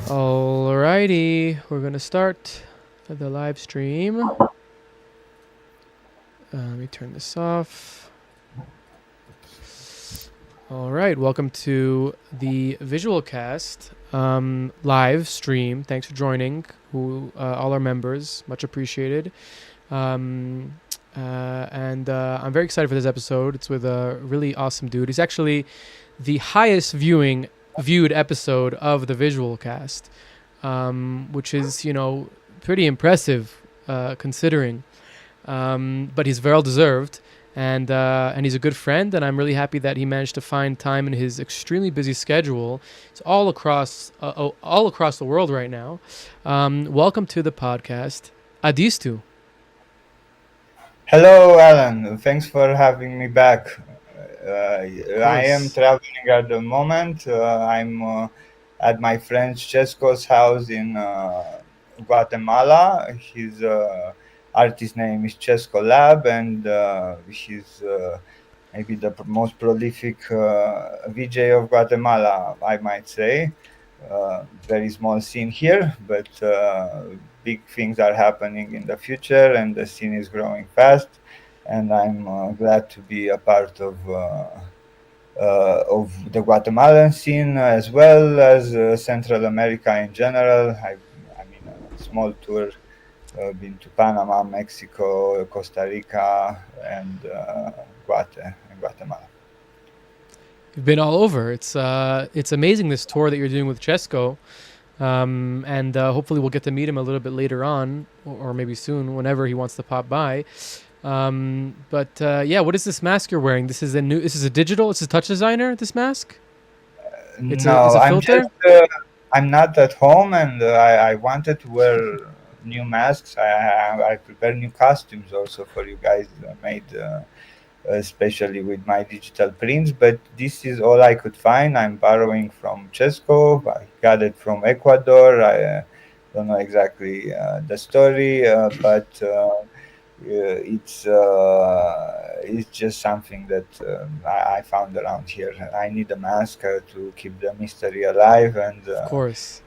Alrighty, we're gonna start the live stream. Let me turn this off. All right, welcome to the visual cast live stream. Thanks for joining, all our members, much appreciated. And I'm very excited for this episode. It's with a really awesome dude. He's actually the highest viewed episode of the visual cast, which is pretty impressive considering. But he's well deserved, and he's a good friend, and I'm really happy that he managed to find time in his extremely busy schedule. It's all across the world right now. Welcome to the podcast, Adistu. Hello, Alan. Thanks for having me back. I am traveling at the moment. I'm at my friend Chescos' house in Guatemala. His artist name is Chesco Lab, and he's maybe the most prolific VJ of Guatemala, I might say. Very small scene here, but big things are happening in the future, and the scene is growing fast. And I'm glad to be a part of the Guatemalan scene as well as Central America in general. I mean, a small tour. Been to Panama, Mexico, Costa Rica, and Guatemala. You've been all over. It's amazing, this tour that you're doing with Chesco, and hopefully we'll get to meet him a little bit later on, or maybe soon, whenever he wants to pop by. Yeah, what is this mask you're wearing? This is a digital. It's a touch designer. This mask. It's a filter. I'm not at home, and I wanted to wear new masks. I prepared new costumes also for you guys, made especially with my digital prints. But this is all I could find. I'm borrowing from Chesco. I got it from Ecuador. I don't know exactly the story, but it's just something that I found around here. I need a mask to keep the mystery alive, and of course.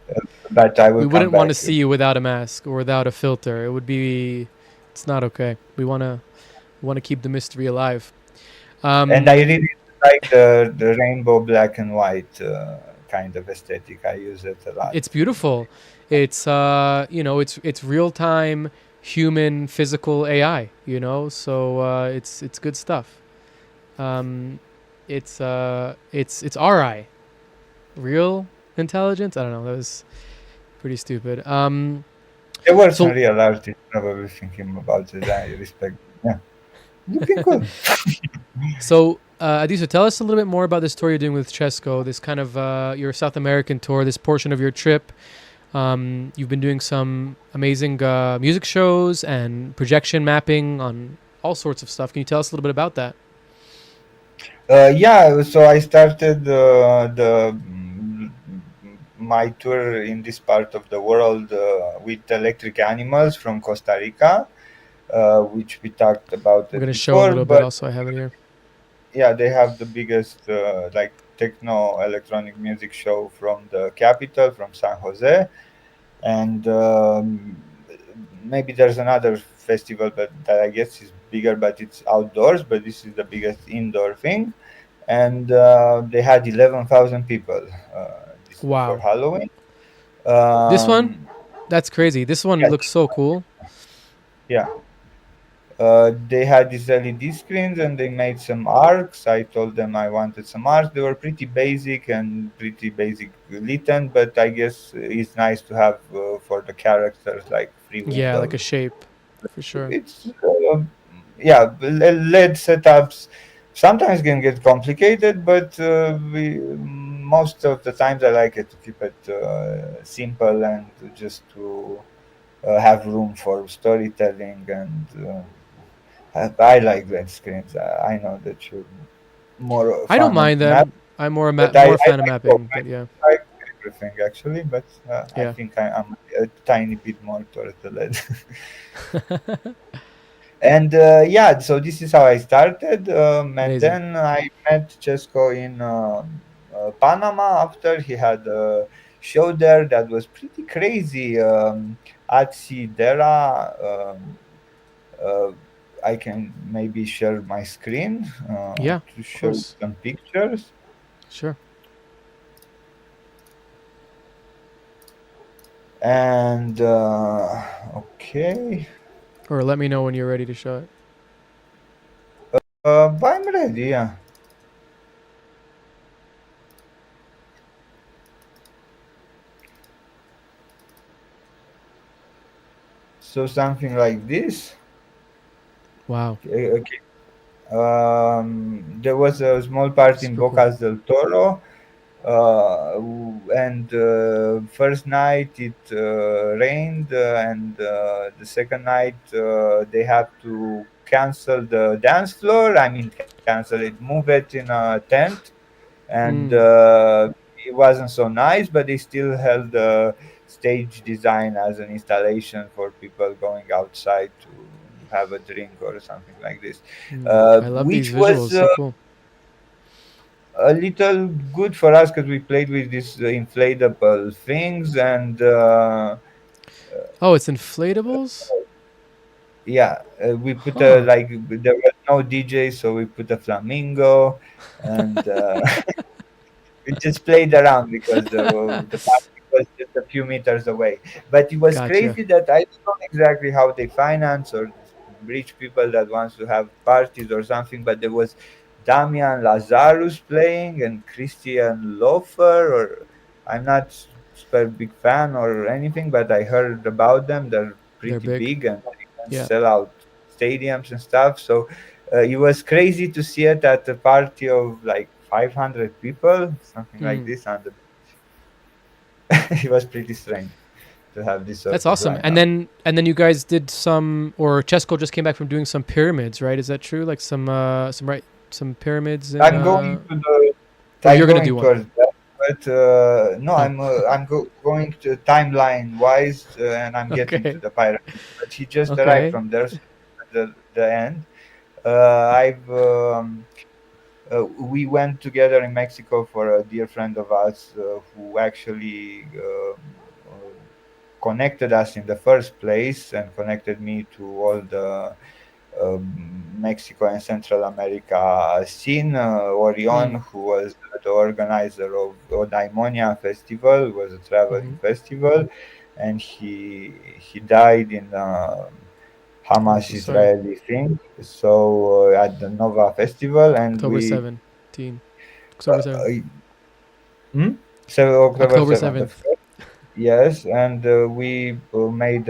But I will. We wouldn't want to see you without a mask or without a filter. It's not okay. We want to keep the mystery alive. And I really like the rainbow black and white kind of aesthetic. I use it a lot. It's beautiful. It's it's real time human physical AI. So it's good stuff. It's RI, real intelligence. I don't know. That was pretty stupid. There were some real artists probably thinking about it. I respect. Yeah, looking good. So, Adistu, tell us a little bit more about this tour you're doing with Chesco. This kind of your South American tour. This portion of your trip. You've been doing some amazing music shows and projection mapping on all sorts of stuff. Can you tell us a little bit about that? Yeah, so I started my tour in this part of the world with Electric Animals from Costa Rica, which we talked about. We're going to show a little bit also. I have it here. Yeah, they have the biggest techno electronic music show from the capital, from San Jose, and maybe there's another festival, but that I guess is bigger, but it's outdoors. But this is the biggest indoor thing, and they had 11,000 people. Wow! For Halloween. This one, that's crazy. This one looks so cool. Yeah. They had these LED screens and they made some arcs. I told them I wanted some arcs. They were pretty basic written, but I guess it's nice to have for the characters like free windows. Yeah, like a shape, for sure. It's LED setups sometimes can get complicated, but most of the times I like it to keep it simple and just to have room for storytelling and. I like LED screens. I know that you're more. I don't mind them. I'm more a fan of mapping. But yeah. I like everything actually, but I think I'm a tiny bit more towards the LED. And so this is how I started. And then I met Chesco in Panama after he had a show there that was pretty crazy. At Sidera, uh, I can maybe share my screen Yeah, to of show you course. some pictures. Sure. And okay, Or let me know when you're ready to show it. but I'm ready. Yeah. So something like this. Wow. Okay. There was a small part in Super cool. Bocas del Toro, and first night it rained, and the second night they had to cancel the dance floor. I mean, cancel it, move it in a tent, and Mm. it wasn't so nice, but they still held the stage design as an installation for people going outside to have a drink or something like this, Mm. I love these which visuals. was So cool. a little good for us because we played with these inflatable things, and Oh, it's inflatables? yeah, we put a Huh. like there was no DJ, so we put a flamingo, and we just played around because the party was just a few meters away. But it was Gotcha. crazy that I don't know exactly how they finance or rich people that wants to have parties or something. But there was Damian Lazarus playing and Christian Lofer, or I'm not super big fan or anything, but I heard about them. They're They're pretty big. big and they can Yeah. sell out stadiums and stuff. So it was crazy to see it at a party of like 500 people, something like Mm. this. And it was pretty strange to have this That's sort of awesome. lineup. And then you guys did some, or Chesco just came back from doing some pyramids, right? Is that true? Like some pyramids in, I'm going to the. or I'm you're gonna do going one? towards that, but no, Oh, I'm going to timeline wise, and I'm getting to okay, the pyramid. But he just arrived okay. from there, so the end. I've we went together in Mexico for a dear friend of ours who actually connected us in the first place and connected me to all the Mexico and Central America scene. Orion, Mm. who was the organizer of Odaimonia Festival, was a traveling Mm-hmm. festival, and he died in I'm Hamas so sorry. Israeli thing. So at the Nova Festival, and October we 17th. October 7th. uh, hmm? So October October 7th, 7th. yes, and we made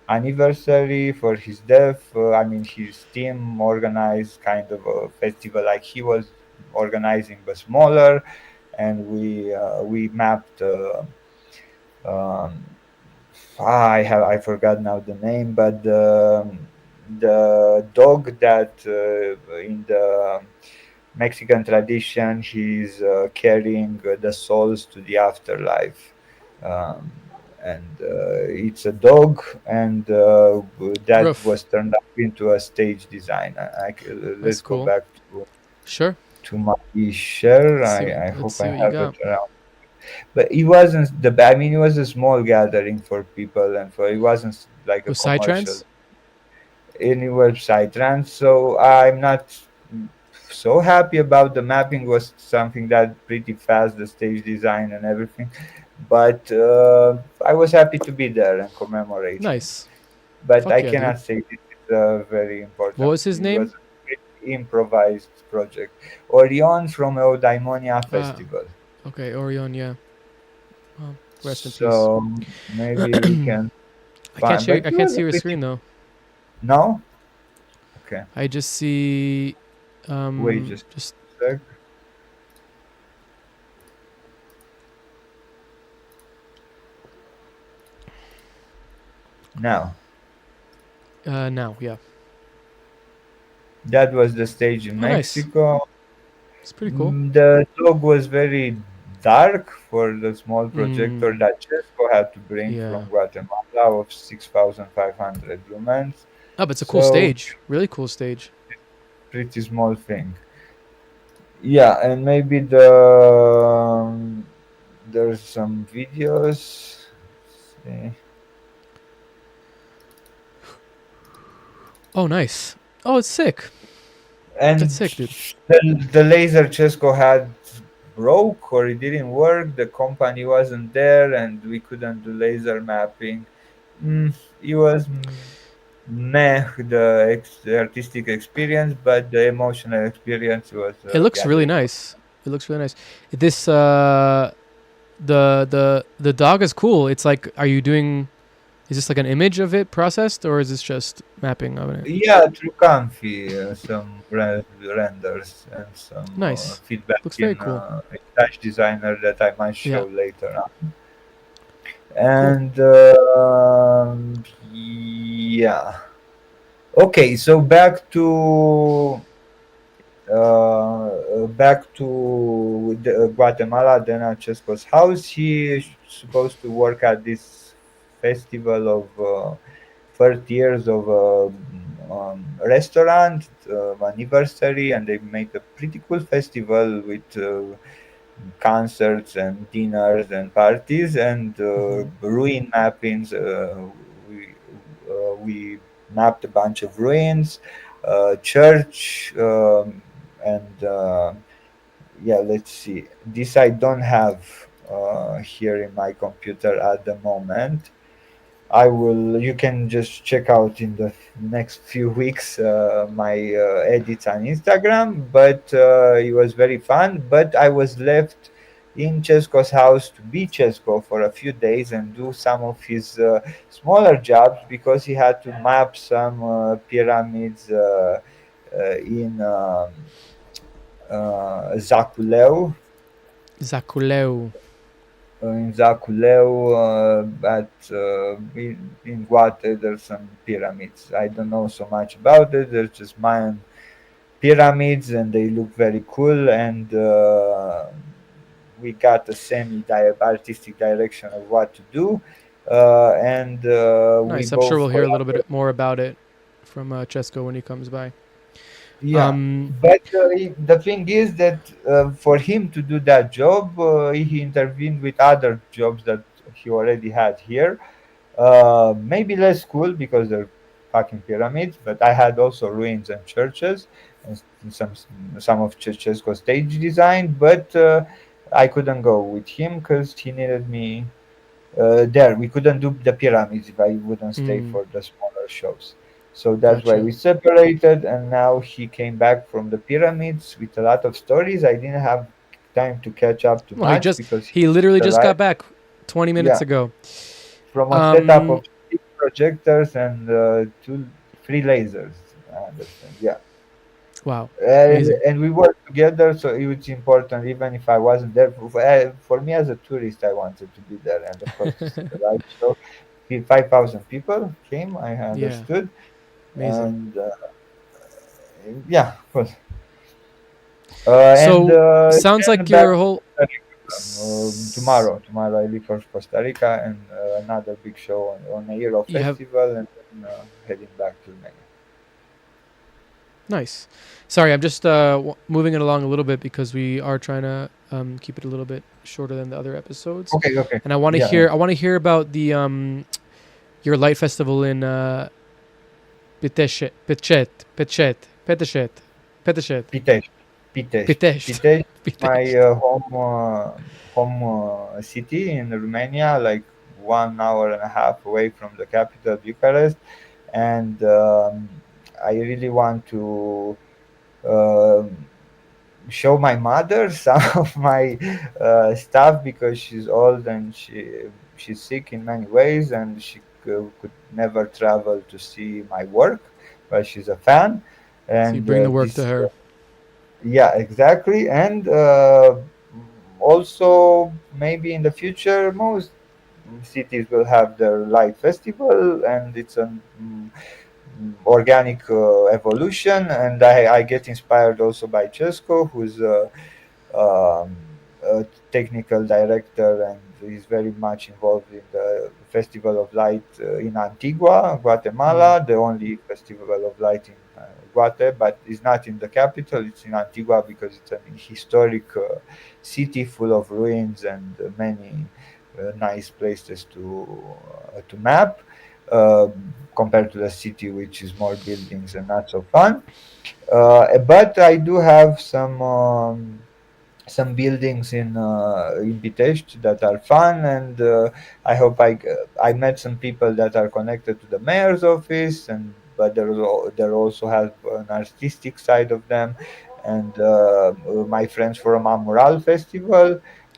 anniversary for his death. I mean, his team organized kind of a festival like he was organizing, but smaller, and we mapped. Um, I forgot now the name, but the dog that in the Mexican tradition he's carrying the souls to the afterlife, um, and it's a dog, and that Roof. was turned up into a stage design. That's Let's go cool. back Sure. to my share. I Let's hope see I what you have it got. around. But it wasn't I mean, it was a small gathering for people, and for it wasn't like a With commercial Psytrance? any website run. So I'm not so happy about the mapping. Was something that pretty fast, the stage design and everything. But I was happy to be there and commemorate him. Nice. But Fuck I yeah, dude. cannot say this is very What important. was his It name? was a pretty improvised project. Orion from Eudaimonia Festival. Okay, Orion, yeah. Well, rest in peace. So maybe we can find. I But it can't was see a your pretty. screen though. No? Okay. I just see Wait just just a sec. Now, now, yeah. that was the stage in Oh, nice. Mexico. It's pretty cool. The dog was very dark for the small Mm, projector that Chesco had to bring yeah. from Guatemala of 6,500 lumens. Oh, but it's a cool So, stage. Really cool stage. pretty small thing. Yeah, and maybe there's some videos. See. Oh, nice. Oh, it's sick. That's And sick, dude. the laser Chesco had broke or it didn't work. The company wasn't there, and we couldn't do laser mapping. It was meh the artistic experience, but the emotional experience was It looks really gathering. nice. It looks really nice. This the dog is cool. It's like, are you doing? Is this like an image of it processed, or is this just mapping of it? Yeah, through Comfy, some renders and some Nice. feedback Looks very in cool. Touch Designer that I might Yeah. show later on. Cool. And yeah. Okay, so back to Guatemala, then at Chesco's house. He is supposed to work at this festival of 30 years of restaurant anniversary, and they made a pretty cool festival with concerts and dinners and parties and Hmm. ruin mappings. We we mapped a bunch of ruins, church, and yeah. Let's see. This I don't have here in my computer at the moment. I will. You can just check out in the next few weeks my edits on Instagram. But it was very fun. But I was left in Chesco's house to be Chesco for a few days and do some of his smaller jobs because he had to map some pyramids in Zaculeu. Zaculeu. In Zaculeu, in Guate, there's some pyramids. I don't know so much about it. They're just Mayan pyramids, and they look very cool. And we got a artistic direction of what to do, and we Nice. I'm sure both we'll hear a little collaborated. bit more about it from Chesco when he comes by. Yeah, Um. but the thing is that for him to do that job, he intervened with other jobs that he already had here. Maybe less cool because they're fucking pyramids, but I had also ruins and churches and some of Chesco stage design, but I couldn't go with him because he needed me there. We couldn't do the pyramids if I wouldn't stay Mm, for the smaller shows. So that's why gotcha. we separated, and now he came back from the pyramids with a lot of stories. I didn't have time to catch up too Well, he much just because he he literally was just alive. got back 20 minutes Yeah, ago. from a setup Um. of 6 projectors and three lasers. I understand. Yeah. Wow. And, Amazing. and we worked together, so it was important. Even if I wasn't there, for me as a tourist, I wanted to be there, and of course to see the light show. 5,000 people came. I Yeah. understood, Amazing. and yeah, of course. And So sounds then like back your to whole. Costa Rica. Tomorrow I leave for Costa Rica and another big show on a Euro You have festival, and then heading back to Romania. nice. Sorry, I'm just moving it along a little bit because we are trying to keep it a little bit shorter than the other episodes, Okay, okay. and I want to Yeah, yeah. hear. I want to hear about the your light festival in Piteshet, Pitchet, Pitchet, Peteshet, Peteshet, Pitești. Pitești. Pitești, Pitești, my Pitești. home city in Romania, like 1 hour and a half away from the capital, Bucharest, and I really want to um show my mother some of my stuff because she's old and she's sick in many ways, and she could never travel to see my work, but she's a fan, So you and bring the work to this her. yeah, exactly. And also, maybe in the future, most cities will have their light festival, and it's an organic evolution. And I get inspired also by Chesco, who's um, a technical director, and he's very much involved in the Festival of Light in Antigua, Guatemala, the only Festival of Light in Guate, but it's not in the capital. It's in Antigua because it's a historic city full of ruins and many nice places to map. Compared to the city, which is more buildings and not so fun. But I do have some buildings in Pitești that are fun, and I hope I met some people that are connected to the mayor's office, and but there also have an artistic side of them, and my friends from Amural Festival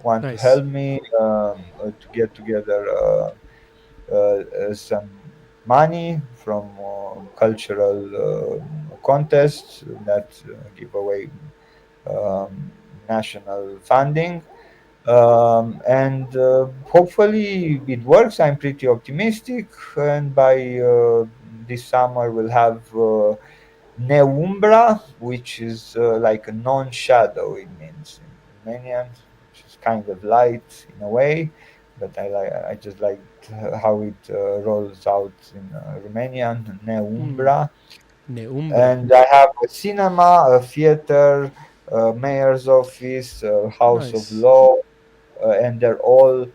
want to Nice. help me to get together some money from cultural contests that give away um, national funding. And hopefully it works. I'm pretty optimistic, and by this summer we'll have Neumbra, which is like a non-shadow. It means in Romanian, which is kind of light in a way, but I just like how it rolls out in Romanian, Mm. Neumbra. Neumbra. And I have a cinema, a theater, a mayor's office, a house of Nice. law, and they're all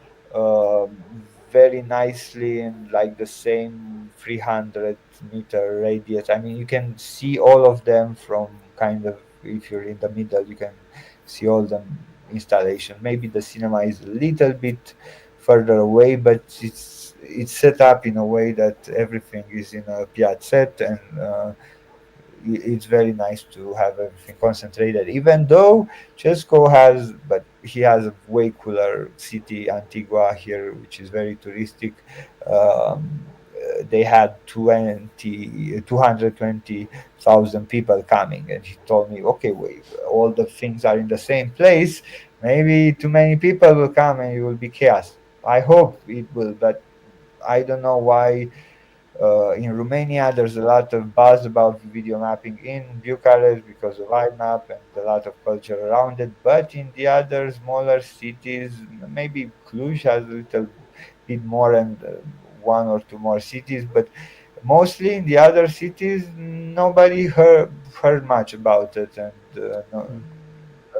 very nicely in like the same 300-meter radius. I mean, you can see all of them from kind of, if you're in the middle, you can see all the installation. Maybe the cinema is a little bit further away, but it's set up in a way that everything is in a piazzette, and it's very nice to have everything concentrated. Even though Chesco has, but he has a way cooler city, Antigua here, which is very touristic. They had 220,000 people coming, and he told me, okay, wait, all the things are in the same place. Maybe too many people will come and it will be chaos. I hope it will, but I don't know why in Romania, there's a lot of buzz about video mapping in Bucharest because of IMAP and a lot of culture around it. But in the other smaller cities, maybe Cluj has a little bit more, and one or two more cities. But mostly in the other cities, nobody heard much about it, and no,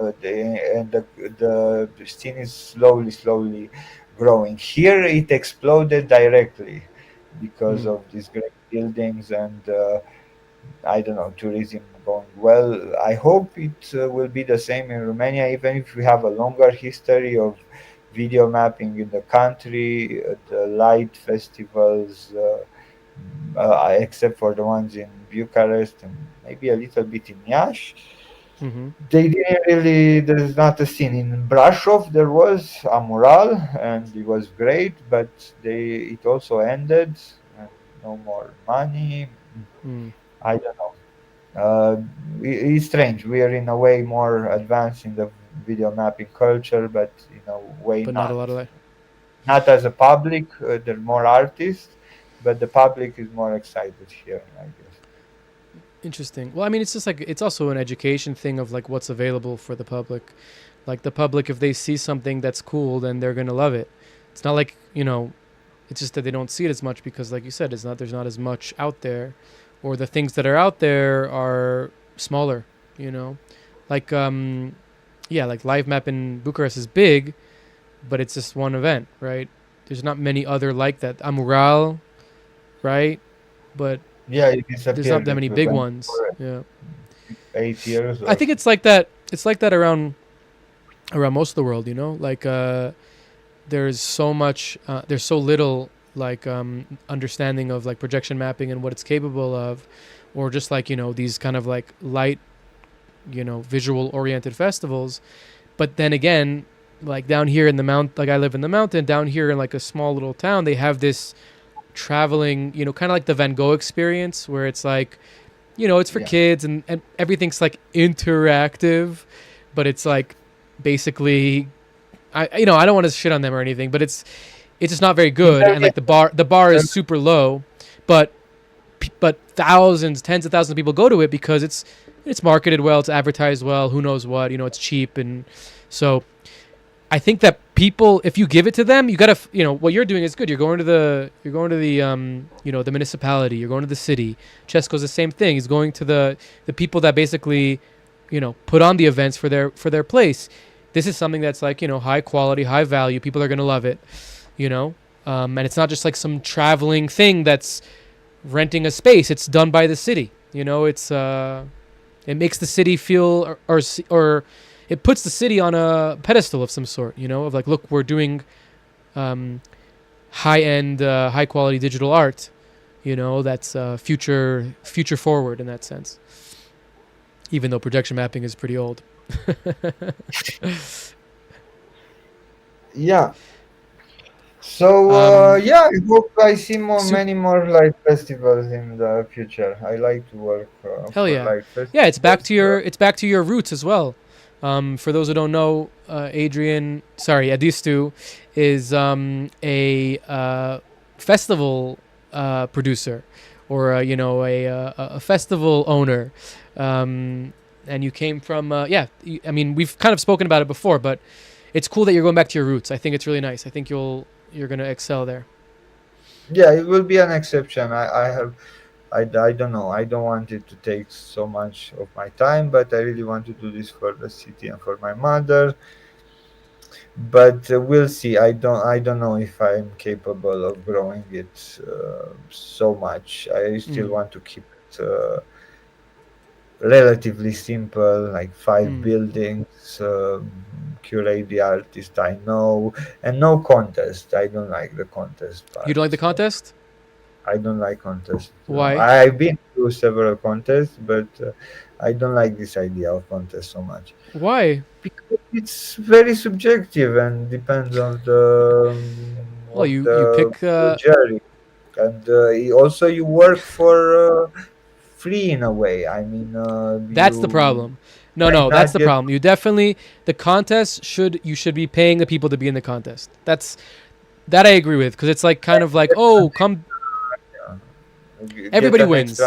Mm. the scene is slowly growing. Here, it exploded directly because Mm. of these great buildings and I don't know, tourism going well. I hope it will be the same in Romania, even if we have a longer history of video mapping in the country. The light festivals, except for the ones in Bucharest and maybe a little bit in Iași, Mm-hmm. they didn't really. There's not a scene in Brasov. There was a mural, and it was great, but it also ended, and no more money. Mm. I don't know. It's strange. We are in a way more advanced in the video mapping culture, but in a way But not a not. lot of that. Not as a public. There are more artists, but the public is more excited here, I guess. Interesting. Well, I mean, it's just like it's also an education thing of like what's available for the public. Like the public, if they see something that's cool, then they're gonna love it. It's not like it's just that they don't see it as much because, like you said, it's not there's not as much out there, or the things that are out there are smaller. You know, like yeah, like Live Map in Bucharest is big, but it's just one event, right? There's not many other like that. Amural, right? But Yeah, it there's not disappeared. that It many big went ones. for Yeah. 8 years I or think it's like that. It's like that around most of the world. Like there's so much. There's so little like understanding of like projection mapping and what it's capable of, or just like these kind of like light, visual oriented festivals. But then again, like down here in the like I live in the mountain. Down here in like a small little town, they have this traveling. Kind of like the Van Gogh experience, where it's like it's for yeah. kids and everything's like interactive, but it's like basically I don't want to shit on them or anything, but it's just not very good. And like the bar is super low, but thousands, tens of thousands of people go to it because it's marketed well, it's advertised well, who knows what, it's cheap, and so I think that people, if you give it to them, you gotta, what you're doing is good. You're going to the municipality. You're going to the city. Chesco's the same thing. He's going to the people that basically, put on the events for their place. This is something that's like, high quality, high value. People are gonna love it, and it's not just like some traveling thing that's renting a space. It's done by the city. It makes the city feel or it puts the city on a pedestal of some sort, of like, look, we're doing high-end, high-quality digital art, that's future forward in that sense, even though projection mapping is pretty old. Yeah. So I hope I see many more live festivals in the future. I like to work Hell for yeah. live festivals. Yeah, it's back to your roots as well. For those who don't know, Adistu is a festival producer, or a festival owner, and you came from we've kind of spoken about it before, but it's cool that you're going back to your roots. I think it's really nice. I think you're gonna excel there. Yeah, it will be an exception. I don't know. I don't want it to take so much of my time, but I really want to do this for the city and for my mother. But we'll see. I don't know if I'm capable of growing it so much. I still want to keep it relatively simple, like 5 buildings, curate the artist I know, and no contest. I don't like the contest part. You don't like the contest? I don't like contests. Why? I've been to several contests, but I don't like this idea of contest so much. Why? Because it's very subjective and depends on the you pick jury, and also you work for free in a way. I mean, that's the problem. No, that's the problem. You definitely, the contest you should be paying the people to be in the contest. That I agree with, because it's like kind of like, oh, come. Everybody wins.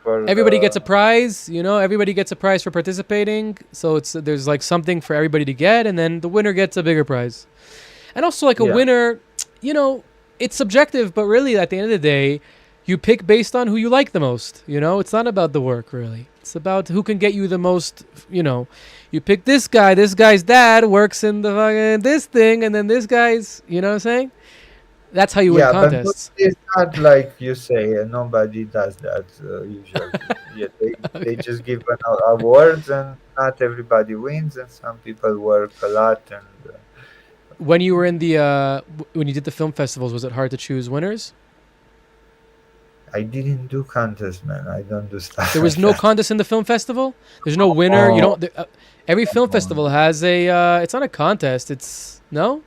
Everybody gets a prize, everybody gets a prize for participating. So there's like something for everybody to get, and then the winner gets a bigger prize. And also like a winner, it's subjective, but really at the end of the day, you pick based on who you like the most. It's not about the work really. It's about who can get you the most, you pick this guy's dad works in the fucking this thing, and then this guy's, you know what I'm saying? That's how you win contests. But it's not like you say, nobody does that usually. They just give awards, and not everybody wins, and some people work a lot. And when you were in when you did the film festivals, was it hard to choose winners? I didn't do contests, man. I don't do stuff. There was no contest in the film festival. There's no winner. You don't. Every film festival has a. It's not a contest. It's no.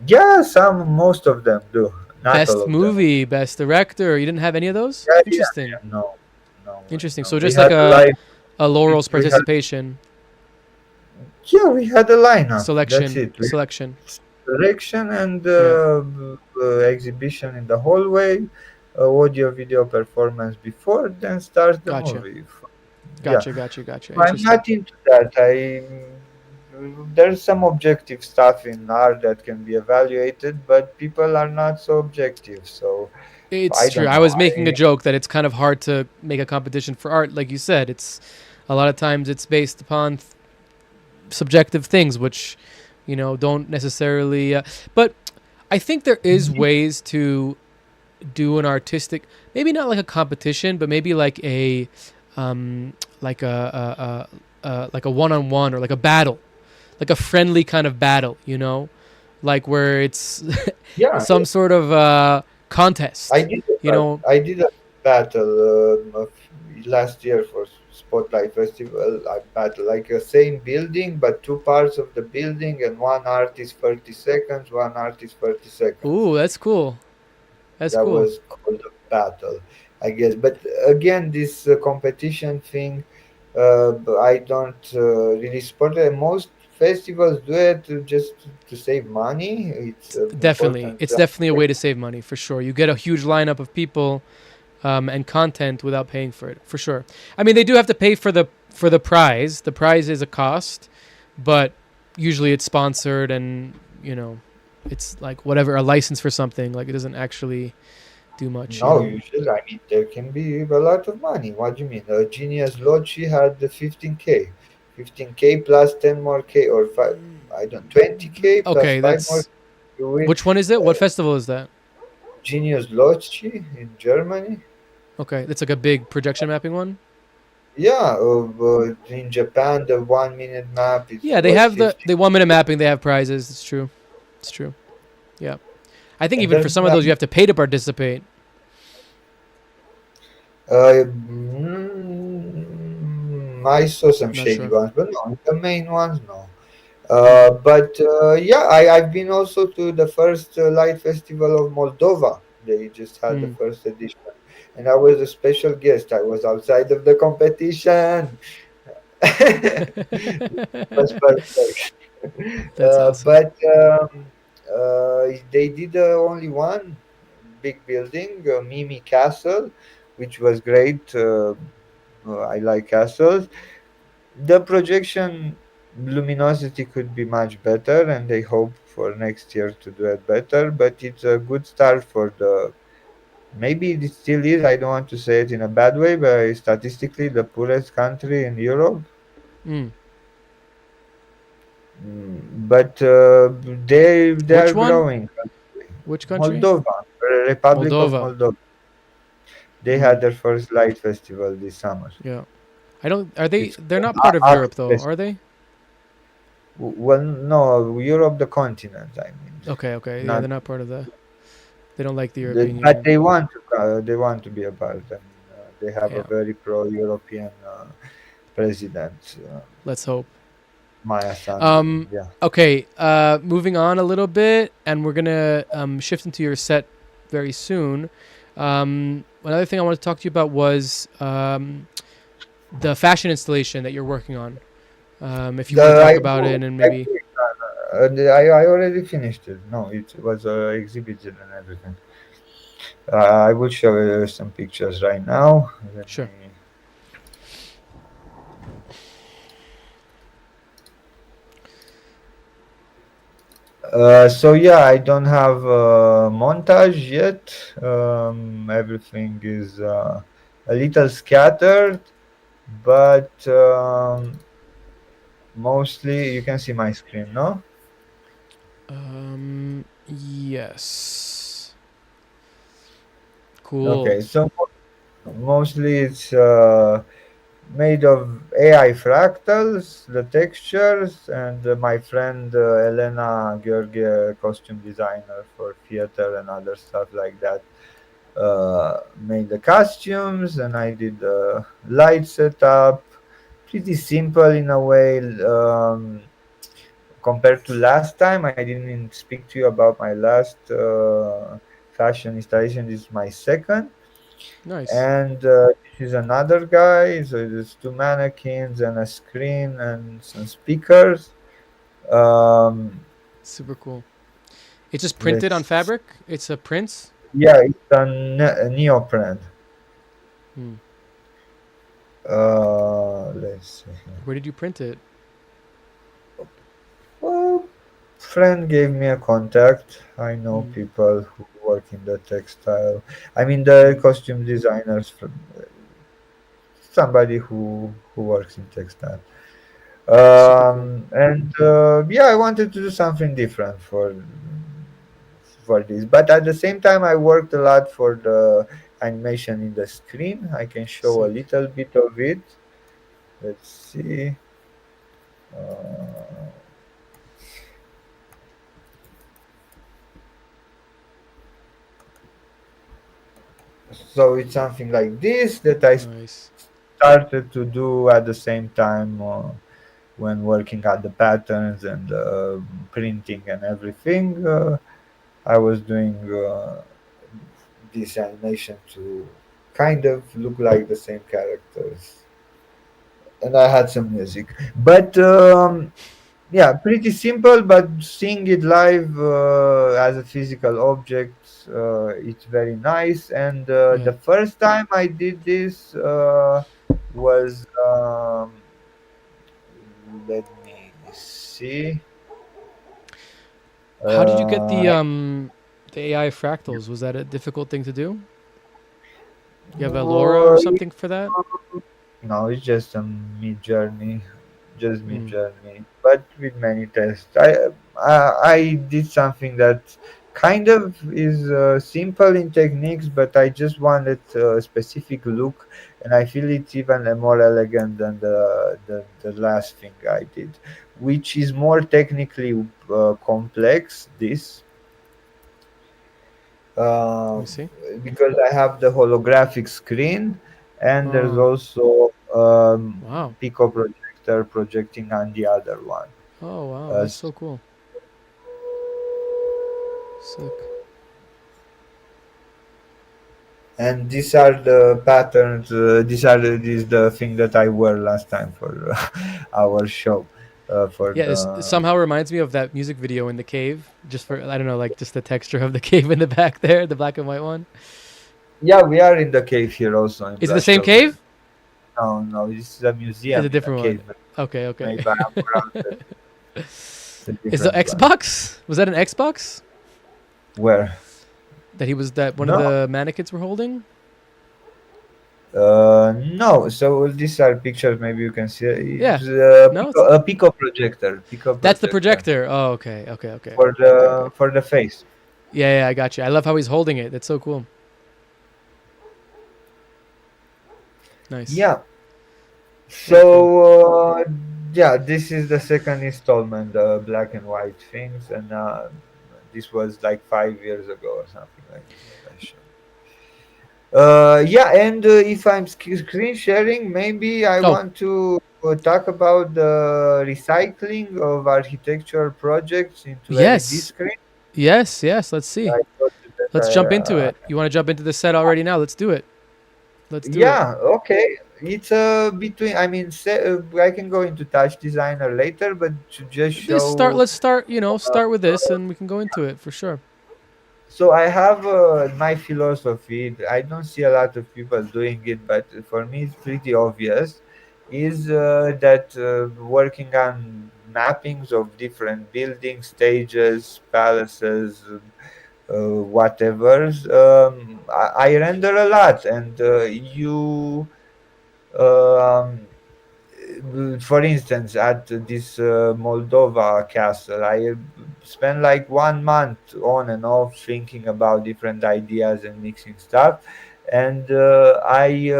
Yeah, most of them do. Not best all of movie, best director. You didn't have any of those? Interesting. Yeah, no. Interesting. No. So just like a Laurel's participation. We had a lineup. Selection and exhibition in the hallway, audio video performance before, then starts the movie. Gotcha. I'm not into that. There's some objective stuff in art that can be evaluated, but people are not so objective. So it's true. I was making a joke that it's kind of hard to make a competition for art, like you said. It's a lot of times it's based upon subjective things, which don't necessarily. But I think there is ways to do an artistic, maybe not like a competition, but maybe like a like a one-on-one, or like a battle. Like a friendly kind of battle, like where it's some sort of contest. I did a battle last year for Spotlight Festival. I battled like the same building, but 2 parts of the building, and one artist 30 seconds, one artist 30 seconds. Ooh, that's cool. That was called a battle, I guess. But again, this competition thing, I don't really support it. Most festivals do it just to save money. It's definitely a way to save money, for sure. You get a huge lineup of people and content without paying for it, for sure. I mean, they do have to pay for the prize. The prize is a cost, but usually it's sponsored and it's like whatever, a license for something. Like it doesn't actually do much. No, usually, I mean, there can be a lot of money. What do you mean? Genius Lodge, she had the 15K. 15K plus 10 more K or 5, I don't, 20K plus Okay, 5 more. that's You win. which one is it? What festival is that? Genius Lodge in Germany. Okay, that's like a big projection mapping one. Yeah, in Japan, the 1 minute map it Yeah, they was have the 50. 1 minute mapping. They have prizes. It's true. It's true. Yeah, I think And even for there's some of those you have to pay to participate. I saw some Not shady sure. ones, but no, the main ones, no. Hmm. But yeah, I've been also to the first Light Festival of Moldova. They just had the Hmm. first edition, and I was a special guest. I was outside of the competition. It was perfect. That's awesome. But they did only one big building, Mimi Castle, which was great. I like castles. The projection luminosity could be much better, and they hope for next year to do it better. But it's a good start for the. Maybe it still is. I don't want to say it in a bad way, but statistically, the poorest country in Europe. Hmm. But they are Which one? growing. Which country? Moldova, Republic of Moldova. Moldova. They Hmm. had their first light festival this summer. Yeah. I don't. Are they? It's They're not part of art Europe though, festival. are they? Well, no, Europe, the continent. I mean, Okay. Okay. Yeah, not. they're not part of the. They don't like the European But Union. they want to. They want to be a part. I mean, they have a Yeah. very pro-European president, Let's hope. Maya Sandu. Um. Yeah. Okay. Moving on a little bit, and we're gonna shift into your set very soon. Another thing I wanted to talk to you about was the fashion installation that you're working on. If you want to talk about it and maybe. I already finished it. No, it was exhibited and everything. I will show you some pictures right now. Let Sure. me. So yeah, I don't have montage yet. Everything is a little scattered, but mostly you can see my screen, no? Yes. Cool. Okay, so mostly it's made of AI fractals, the textures, and my friend Elena Georgie, costume designer for theater and other stuff like that, made the costumes, and I did the light setup. Pretty simple in a way. Compared to last time, I didn't speak to you about my last fashion installation. This is my second, Nice. and this is another guy. So there's two mannequins and a screen and some speakers. Um, Super cool. It's just printed on let's fabric. It's a print. Yeah, it's a neoprene. Hmm. Let's see. Where did you print it? Well, friend gave me a contact. I know Hmm. people who work in the textile. I mean, the Hmm. costume designers from somebody who works in textile. Super cool. And yeah, I wanted to do something different for this. But at the same time, I worked a lot for the animation in the screen. I can show a Sick. little bit of it. Let's see. Uh, so it's something like this that I Nice. started to do at the same time when working at the patterns and printing and everything. I was doing this animation to kind of look like the same characters, and I had some music. But yeah, pretty simple. But seeing it live as a physical object, it's very nice. And the Yeah. first time I did this was let me see. see. How did you get Uh, the AI fractals? Was that a difficult thing to do? You have a LoRa or well, something for that? no, it's just a mid journey, just mid Hmm. journey, but with many tests. I did something that kind of is simple in techniques, but I just wanted a specific look, and I feel it's even more elegant than the last thing I did, which is more technically complex. This Let uh, me see. because I have the holographic screen, and there's Oh, also wow. Pico projector projecting on the other one. Oh, wow. Uh, That's so cool. Sick. and these are the patterns. This is the thing that I wore last time for our show. For Yeah, this the somehow reminds me of that music video in the cave. Just for, I don't know, like just the texture of the cave in the back there, the black and white one. Yeah, we are in the cave here also in Is it the same Brașov. cave? No, no, this is a It's a museum in a different one. cave Okay, okay. made by Ambrose. It's a Is the different one. Xbox? Was that an Xbox Where? that he was that one of No. the mannequins were holding? No. So these are pictures. Maybe you can see. Yeah. It's No, it's A Pico projector. Pico that's the projector projector. Oh, okay, okay, okay, for okay, okay. the face. Yeah, yeah, I got you. I love how he's holding it. That's so cool. Nice. Yeah. Very cool. So yeah, this is the second installment, the black and white things, and this was like 5 years ago or something like this. That I showed. Yeah, and if I'm screen sharing, maybe I Oh, want to talk about the recycling of architectural projects into LED yes, screen. yes, yes. Let's see. I thought that Let's jump into it. You want to jump into the set already now? Let's do it. Let's do it. yeah, okay. It's between. I mean, I can go into touch designer later, but to just This start. show. Let's start. You know, Uh, start with this, and we can go into it for sure. so I have my philosophy. I don't see a lot of people doing it, but for me it's pretty obvious. Is that working on mappings of different building stages, palaces, whatever. I render a lot, and you. Um, for instance, at this Moldova castle, I spent like 1 month on and off thinking about different ideas and mixing stuff. And I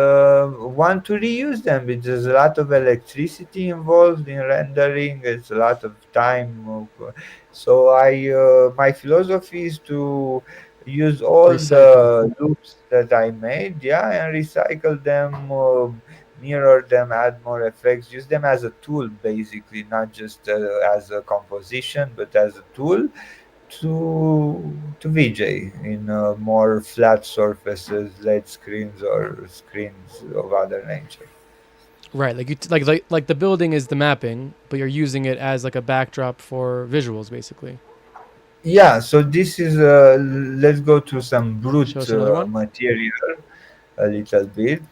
want to reuse them. There's a lot of electricity involved in rendering. It's a lot of time. So my philosophy is to use all Recycle. the loops that I made, yeah, and recycle them. Mirror them, add more effects, use them as a tool, basically, not just as a composition, but as a tool to VJ in more flat surfaces, LED screens, or screens of other nature. Right. Like like the building is the mapping, but you're using it as like a backdrop for visuals, basically. Yeah, so this is let's go to some Show brute us another one. material a little bit.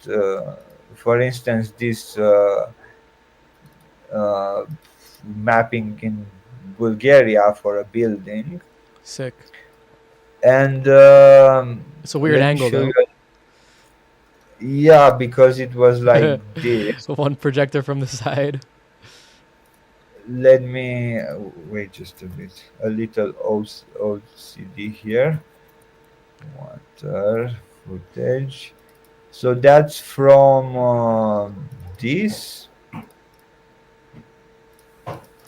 For instance, this uh, mapping in Bulgaria for a building. Sick. And It's a weird let me angle show you. though. Yeah, because it was like this. One projector from the side. Let me wait just a bit. A little OCD here. Water footage. So that's from this.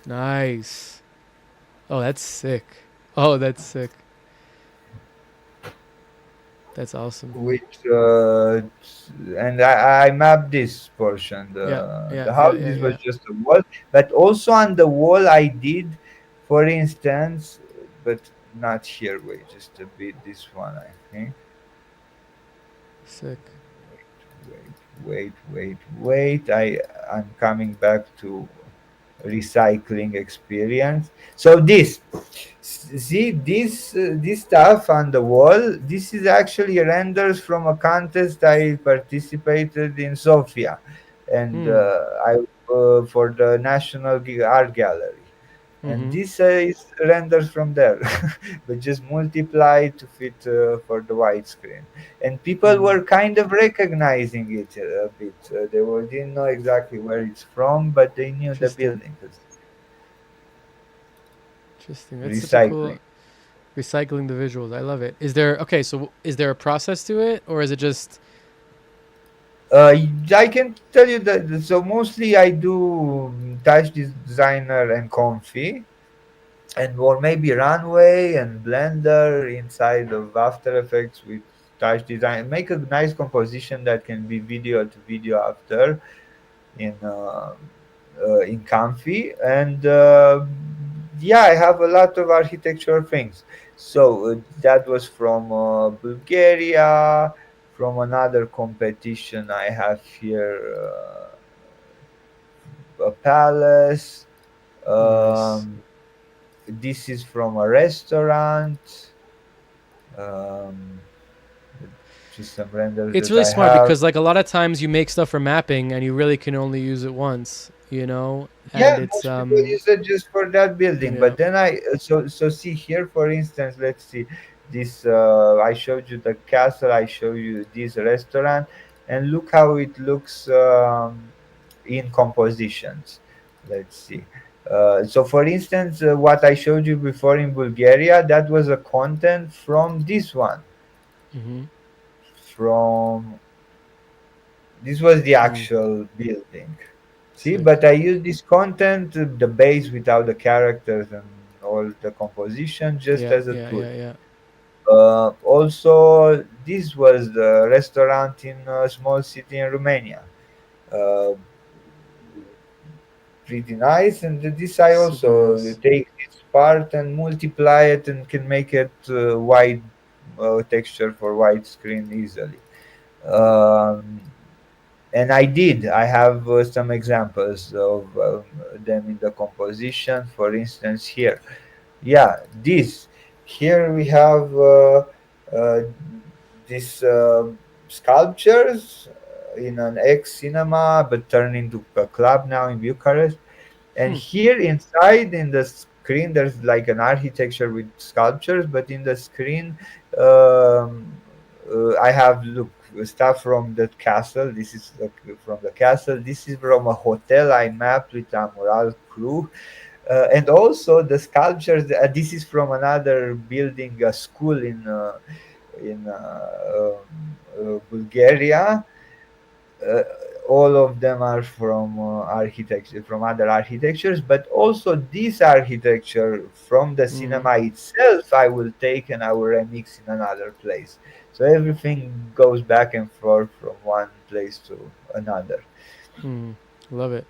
Nice. Oh, that's sick. Oh, that's sick. That's awesome. Which and I mapped this portion. Yeah, yeah, The yeah, house, yeah, this was yeah. just a wall, but also on the wall I did, for instance, but not here. Wait, just a bit. This one, I think. Sick. Wait. I'm coming back to recycling experience. So see this stuff on the wall. This is actually renders from a contest I participated in Sofia, and Hmm. I for the National Art Gallery. and Mm-hmm. this is renders from there, but just multiply to fit for the widescreen. And people Mm. were kind of recognizing it a bit. Didn't know exactly where it's from, but they knew the Interesting. building. 'Cause Interesting. That's such a cool recycling. recycling the visuals. I love it. Is there okay? So is there a process to it, or is it just? Uh, I can tell you that. So mostly I do touch designer and comfy, and or maybe runway and blender inside of After Effects with touch design. Make a nice composition that can be video to video after in comfy. And yeah, I have a lot of architectural things. So that was from Bulgaria. From another competition I have here, a palace. Nice. um, this is from a restaurant. um, just some renders It's that really I smart have. because like a lot of times you make stuff for mapping and you really can only use it once, you know, and Yeah, it's most people use it just for that building. yeah. But then so see here, for instance, let's see this. I showed you the castle. I show you this restaurant, and look how it looks in compositions. Let's see. So, for instance, what I showed you before in Bulgaria, that was a content from this one. Mm-hmm. From this was the Mm. actual building. See, Sick. but I use this content, the base without the characters and all the composition, just Yeah, as a yeah, tool. yeah, yeah. Also, this was the restaurant in a small city in Romania. Uh, Pretty nice, and this I Super also nice. take this part and multiply it and can make it wide texture for widescreen easily. Um, and I did. I have some examples of them in the composition. For instance, here, yeah, this. Here we have uh, these sculptures in an ex cinema, but turned into a club now in Bucharest. And Hmm. here inside in the screen, there's like an architecture with sculptures, but in the screen, I have look stuff from the castle. This is from the castle. This is from a hotel I mapped with a mural crew. And also the sculptures. This is from another building, a school in Bulgaria. uh, all of them are from architecture, from other architectures, but also this architecture from the Mm. cinema itself I will take and I will remix in another place. So everything goes back and forth from one place to another. Mm. Love it.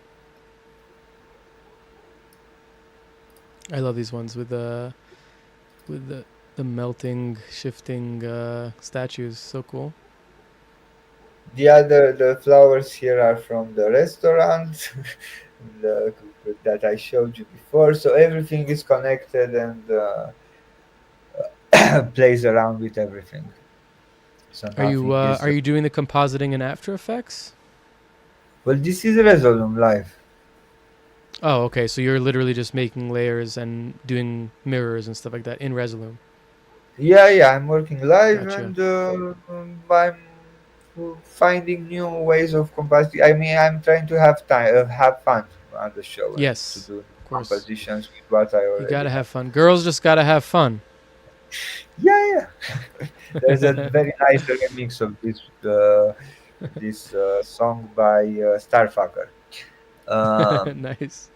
I love these ones with the melting, shifting statues. So cool. The flowers here are from the restaurant the, that I showed you before. So everything is connected and plays around with everything. So nothing is. Are you doing the compositing in After Effects? Well, this is Resolume Live. Oh, okay. So you're literally just making layers and doing mirrors and stuff like that in Resolume. Yeah, yeah, I'm working live Gotcha. and I'm finding new ways of compositing. I mean, I'm trying to have fun on the show and to Yes, do of course. compositions with what I You already gotta have. have fun. Girls just gotta have fun. Yeah, yeah. There's a very nice remix of this song by Starfucker. Um, Nice.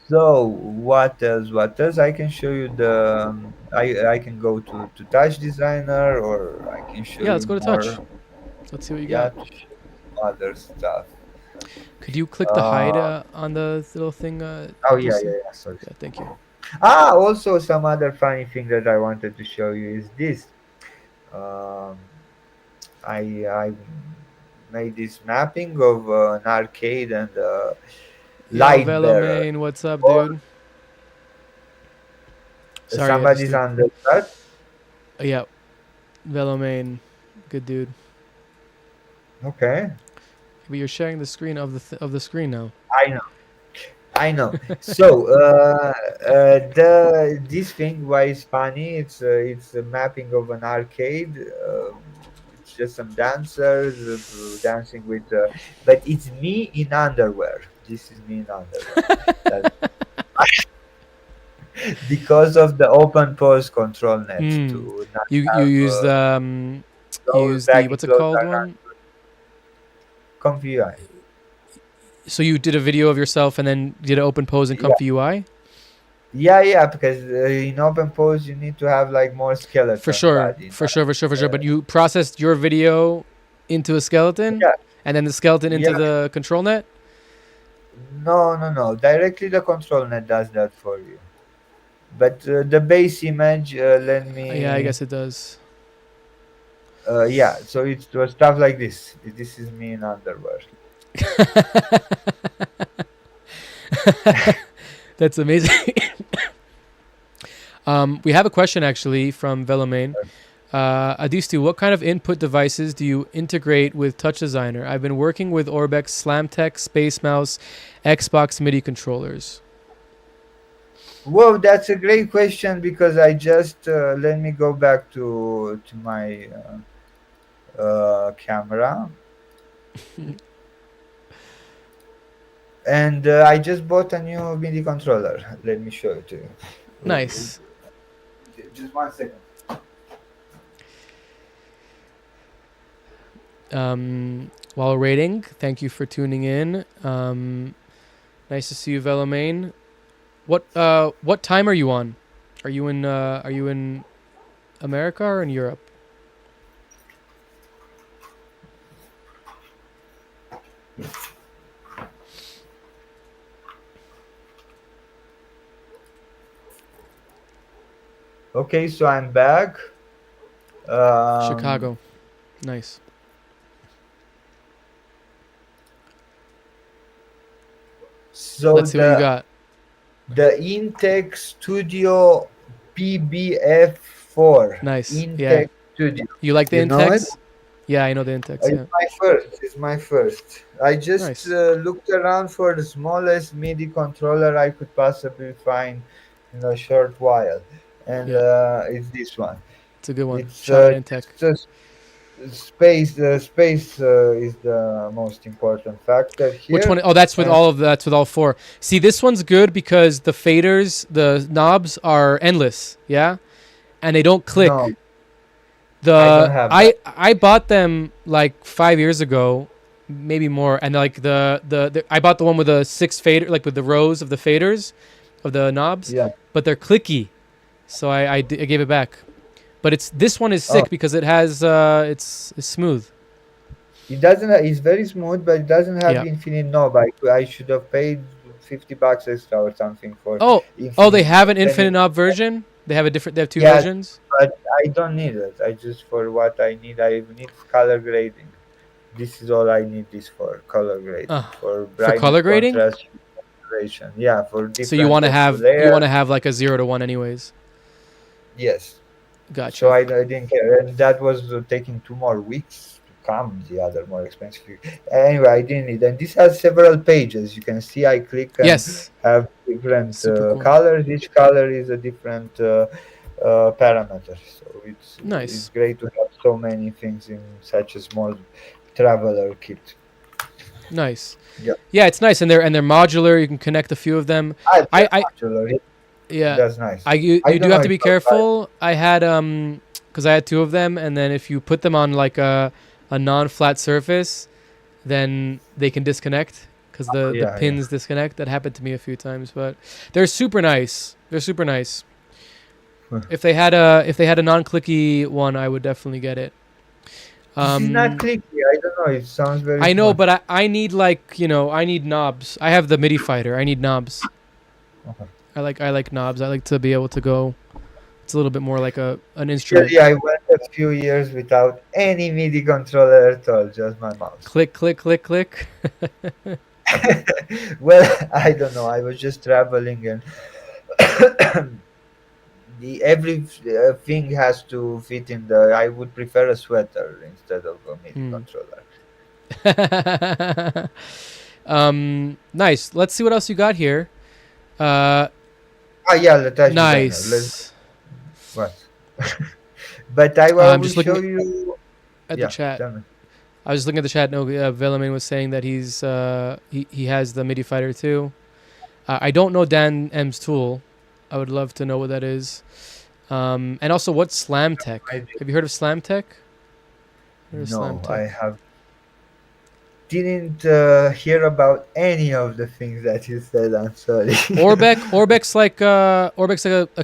So what else? What else? I can show you the. I can go to Touch Designer, or I can show Yeah, let's you go to more. touch. Let's see what you Yeah, got. to show you other stuff. Could you click the hide Uh, on the little thing, oh yeah, DC? yeah, yeah. Sorry. Yeah, thank you. Also some other funny thing that I wanted to show you is this. Um, I made this mapping of an arcade and Yo, light Velo bearer. Main, what's up, All dude? Sorry, I just somebody's did. on the chat. Yeah, Velo Main, good dude. Okay, But you're sharing the screen of the screen now. I know. I know. So this thing why it's funny? It's a mapping of an arcade. It's just some dancers dancing with, but it's me in underwear. This is me in underwear. That, because of the open pose control net Hmm. to not You have use the you use the baggy what's it clothes called are not one? comfy UI. So you did a video of yourself and then did an open pose in Yeah, Comfy UI? yeah, because in open pose you need to have like more For skeleton sure, body. for sure, for sure, for sure. But you processed your video into a skeleton Yeah, and then the skeleton into yeah. the control net? No. Directly the control net does that for you. But the base image, let Yeah, I me. guess it does. Yeah, so it's stuff like this. This is me in underwear. That's amazing. We have a question actually from Velomain. Adistu, what kind of input devices do you integrate with Touch Designer? I've been working with Orbex, Slamtech, Space Mouse, Xbox MIDI controllers. Whoa, that's a great question because I just let me go back to my camera, and I just bought a new MIDI controller. Let me show it to you. Nice. Just 1 second. While rating, thank you for tuning in. Nice to see you, Velomain. What time are you on? Are you in America or in Europe? Okay, so I'm back. Chicago. Nice. So Let's see what you got. the Intec Studio PBF4. Nice. Yeah. Intec Studio. You like the You know it? Intex? Yeah, I know the Intex. Yeah. It's my first. I just Nice. looked around for the smallest MIDI controller I could possibly find in a short while, and Yeah. it's this one. It's a good one. It's Shout out Intec. just space. Space is the most important factor Which one? here. Oh, that's with And all of that's with all four. See, this one's good because the faders, the knobs are endless. Yeah, and they don't click. no, I The don't have that. I bought them like 5 years ago, maybe more, and like the I bought the one with the six fader, like with the rows of the faders, of the knobs, Yeah. but they're clicky, so I gave it back. But this one is Oh, sick because it has it's smooth. it doesn't. It's very smooth, but it doesn't have Yeah. infinite knob. I should have paid $50 extra or something for Oh, they infinite. have an Then infinite it, knob version. They have a different. They have two yeah, versions. but I don't need it. I just for what I need color grading. This is all I need this for color grading Uh, for for brightness, color grading. contrast, saturation. Yeah, for So you difference want to of the have layer. like a 0 to 1 anyways. Yes. So Gotcha. I didn't care, and that was taking 2 more weeks to come. The other more expensive. Anyway, I didn't need, and this has several pages. You can see I click and Yes. have different Super cool. colors. Each color is a different parameter. So it's Nice. great to have so many things in such a small traveler kit. Nice. Yeah, Yeah, it's nice, and they're modular. You can connect a few of them. I modular. yeah. That's nice. You I do don't know have to if be careful. I had because I had two of them, and then if you put them on like a non-flat surface, then they can disconnect because the yeah, pins disconnect. That happened to me a few times, but they're super nice. They're super nice. If they had a non-clicky one, I would definitely get it. This is not clicky. I don't know. It sounds very I know, smooth. but I need I need knobs. I have the MIDI fighter. I need knobs. Okay. I like knobs. I like to be able to go. It's a little bit more like an instrument. Yeah, I went a few years without any MIDI controller at all, just my mouse. Click, click, click, click. Well, I don't know. I was just traveling, and the every thing has to fit in the. I would prefer a sweater instead of a MIDI Hmm. controller. Nice. Let's see what else you got here. Yeah, the touch designer. Nice. What? But I I'm will just looking show you. at the Yeah, chat. tell me. I was just looking at the chat. No, Velamin was saying that he has the MIDI fighter too. I don't know Dan M's tool. I would love to know what that is. And also, what's Slam Tech? Have you heard of Slam Tech? No, I didn't hear about any of the things that you said. I'm sorry. Orbec's like a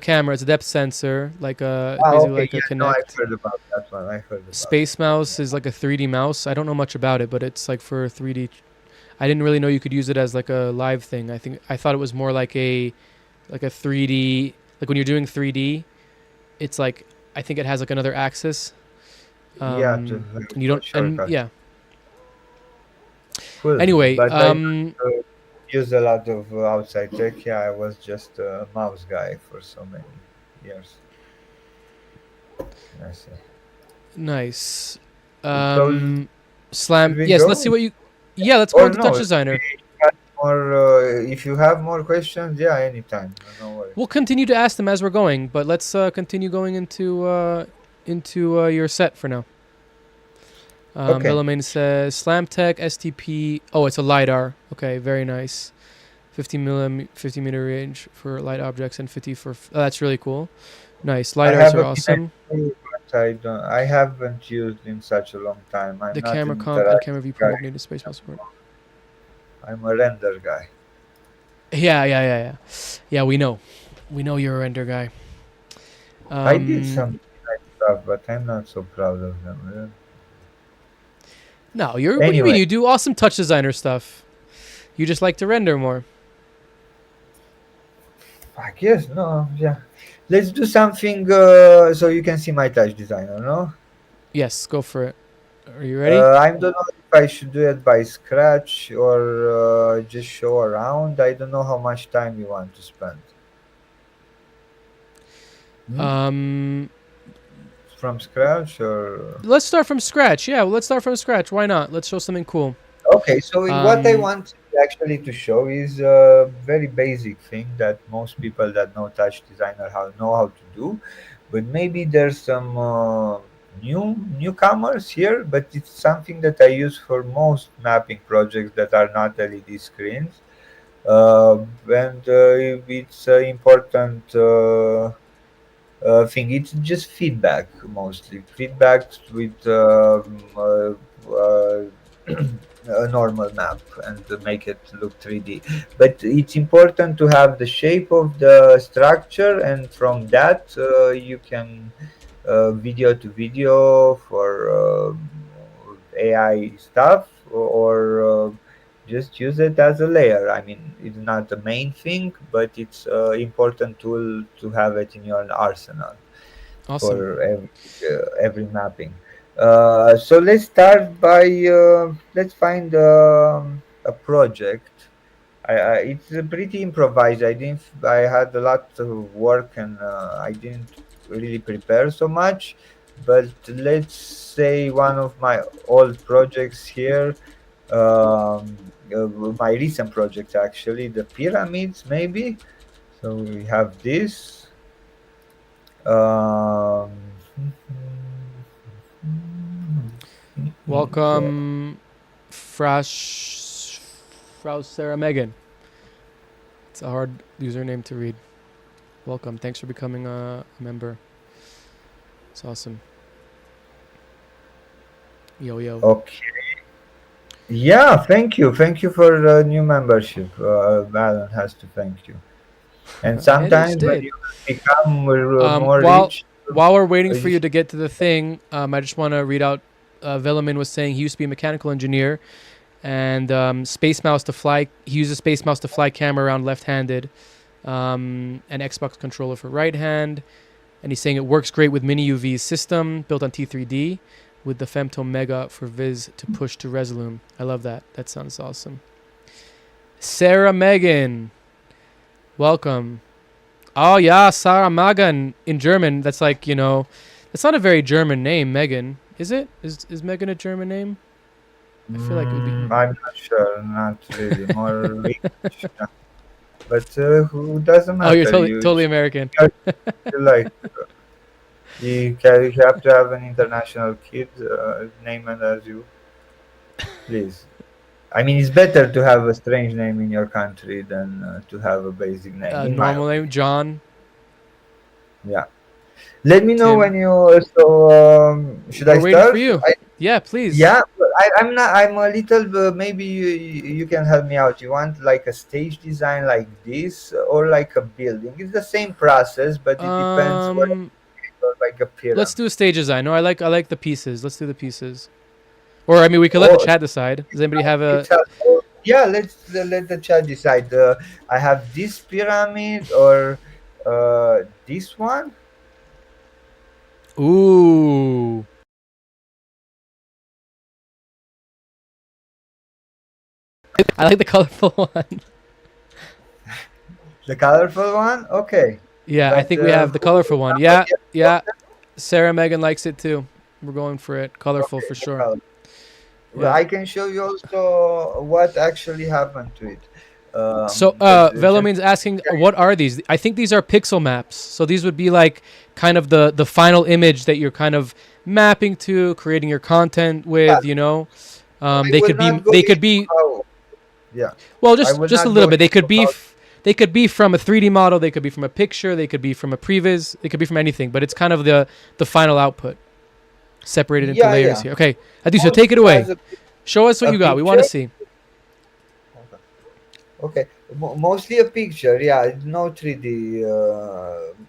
camera. It's a depth sensor, like basically like a No, I've Kinect. heard about that one. I heard about Space Mouse is like a 3D mouse. I don't know much about it, but it's like for 3D. I didn't really know you could use it as like a live thing. I thought it was more like a 3D, like when you're doing 3D, it's like I think it has like another axis. Yeah, And you don't and yeah. Cool. Anyway, But I use a lot of outside tech. Yeah, I was just a mouse guy for so many years. I see. Nice. So Slam. we Yes, go? let's see what you. Yeah, let's go Or into no, Touch Designer. Or if you have more questions, yeah, anytime. No worries. We'll continue to ask them as we're going, but let's continue going into your set for now. Okay. Bellarmine says Slam Tech STP. Oh, it's a LiDAR. Okay, very nice. 50 meter range for light objects and 50 for. Oh, that's really cool. Nice. LiDARs are awesome. I haven't used in such a long time. I'm The not camera an comp and camera interactive viewport guy. need a space mouse support. I'm a render guy. Yeah, we know you're a render guy. I did some nice stuff, but I'm not so proud of them. No, what do you Anyway. mean? You do awesome touch designer stuff. You just like to render more. I guess, no, yeah. Let's do something so you can see my touch designer, no? Yes, go for it. Are you ready? I don't know if I should do it by scratch or just show around. I don't know how much time you want to spend. From scratch or? Let's start from scratch. Yeah, let's start from scratch. Why not? Let's show something cool. Okay, so what I want actually to show is a very basic thing that most people that know touch designer know how to do, but maybe there's some newcomers here, but it's something that I use for most mapping projects that are not LED screens, and it's important thing. It's just feedback mostly. Feedback with a normal map and to make it look 3D. But it's important to have the shape of the structure, and from that you can video to video for AI stuff, or just use it as a layer. I mean, it's not the main thing, but it's an important tool to have it in your arsenal. Awesome. For every mapping. So let's start by let's find a project. It's pretty improvised. I had a lot of work and I didn't really prepare so much. But let's say one of my old projects here, my recent projects actually, the pyramids maybe. So we have this. Welcome, Frau Sarah Megan. It's a hard username to read. Welcome. Thanks for becoming a member. It's awesome. Yo. Okay. Yeah, thank you. Thank you for the new membership. Alon has to thank you. And sometimes when you become more rich. While we're waiting for you to get to the thing, I just want to read out. Velamin was saying he used to be a mechanical engineer, and Space Mouse to fly. He uses Space Mouse to fly camera around left-handed, an Xbox controller for right hand, and he's saying it works great with Mini UV's system built on T3D, with the Femtome Mega for Viz to push to Resolume. I love that. That sounds awesome. Sarah Megan, welcome. Oh yeah, Sarah Megan in German. That's like, that's not a very German name, Megan. Is it? Is Megan a German name? I feel like it would be. I'm not sure. Not really. More English. Yeah. But who doesn't Oh, you're matter. totally You totally choose American. like you have to have an international kid. Name it as you please. I mean, it's better to have a strange name in your country than to have a basic name, in my Normal name opinion. John, Yeah. Let me know Tim. when you. So, should We're I waiting for start? you. Yeah, please. Yeah, but I'm not. I'm a little. Maybe you can help me out. You want like a stage design like this, or like a building? It's the same process, but it depends what Um, like a let's pyramid. do a stage design. No, I like the pieces. Let's do the pieces. Or I mean, we could let the Oh, chat decide. Does anybody have a? it's a, yeah. Let's let the chat decide. I have this pyramid or this one. Ooh, I like the colorful one. The colorful one. Okay, Yeah, I but think we have the colorful one. Yeah, somebody else yeah. Sarah Megan likes it too. We're going for it. Colorful okay, for the sure. color. Well, Yeah. I can show you also what actually happened to it. So, Because Velomin's asking, what are these? I think these are pixel maps. So these would be like kind of the final image that you're kind of mapping to, creating your content yeah, with. You know, I they will could not be go they could into be how. Yeah, well I just will just a not little go bit. They could into be how. they could be from a 3D model. They could be from a picture. They could be from a previs. They could be from anything. But it's kind of the final output separated into Yeah, layers yeah. here. Okay, Adistu, take it Mostly away. as Show us what a you got. We want picture. to see. Okay, mostly a picture. Yeah, no 3D.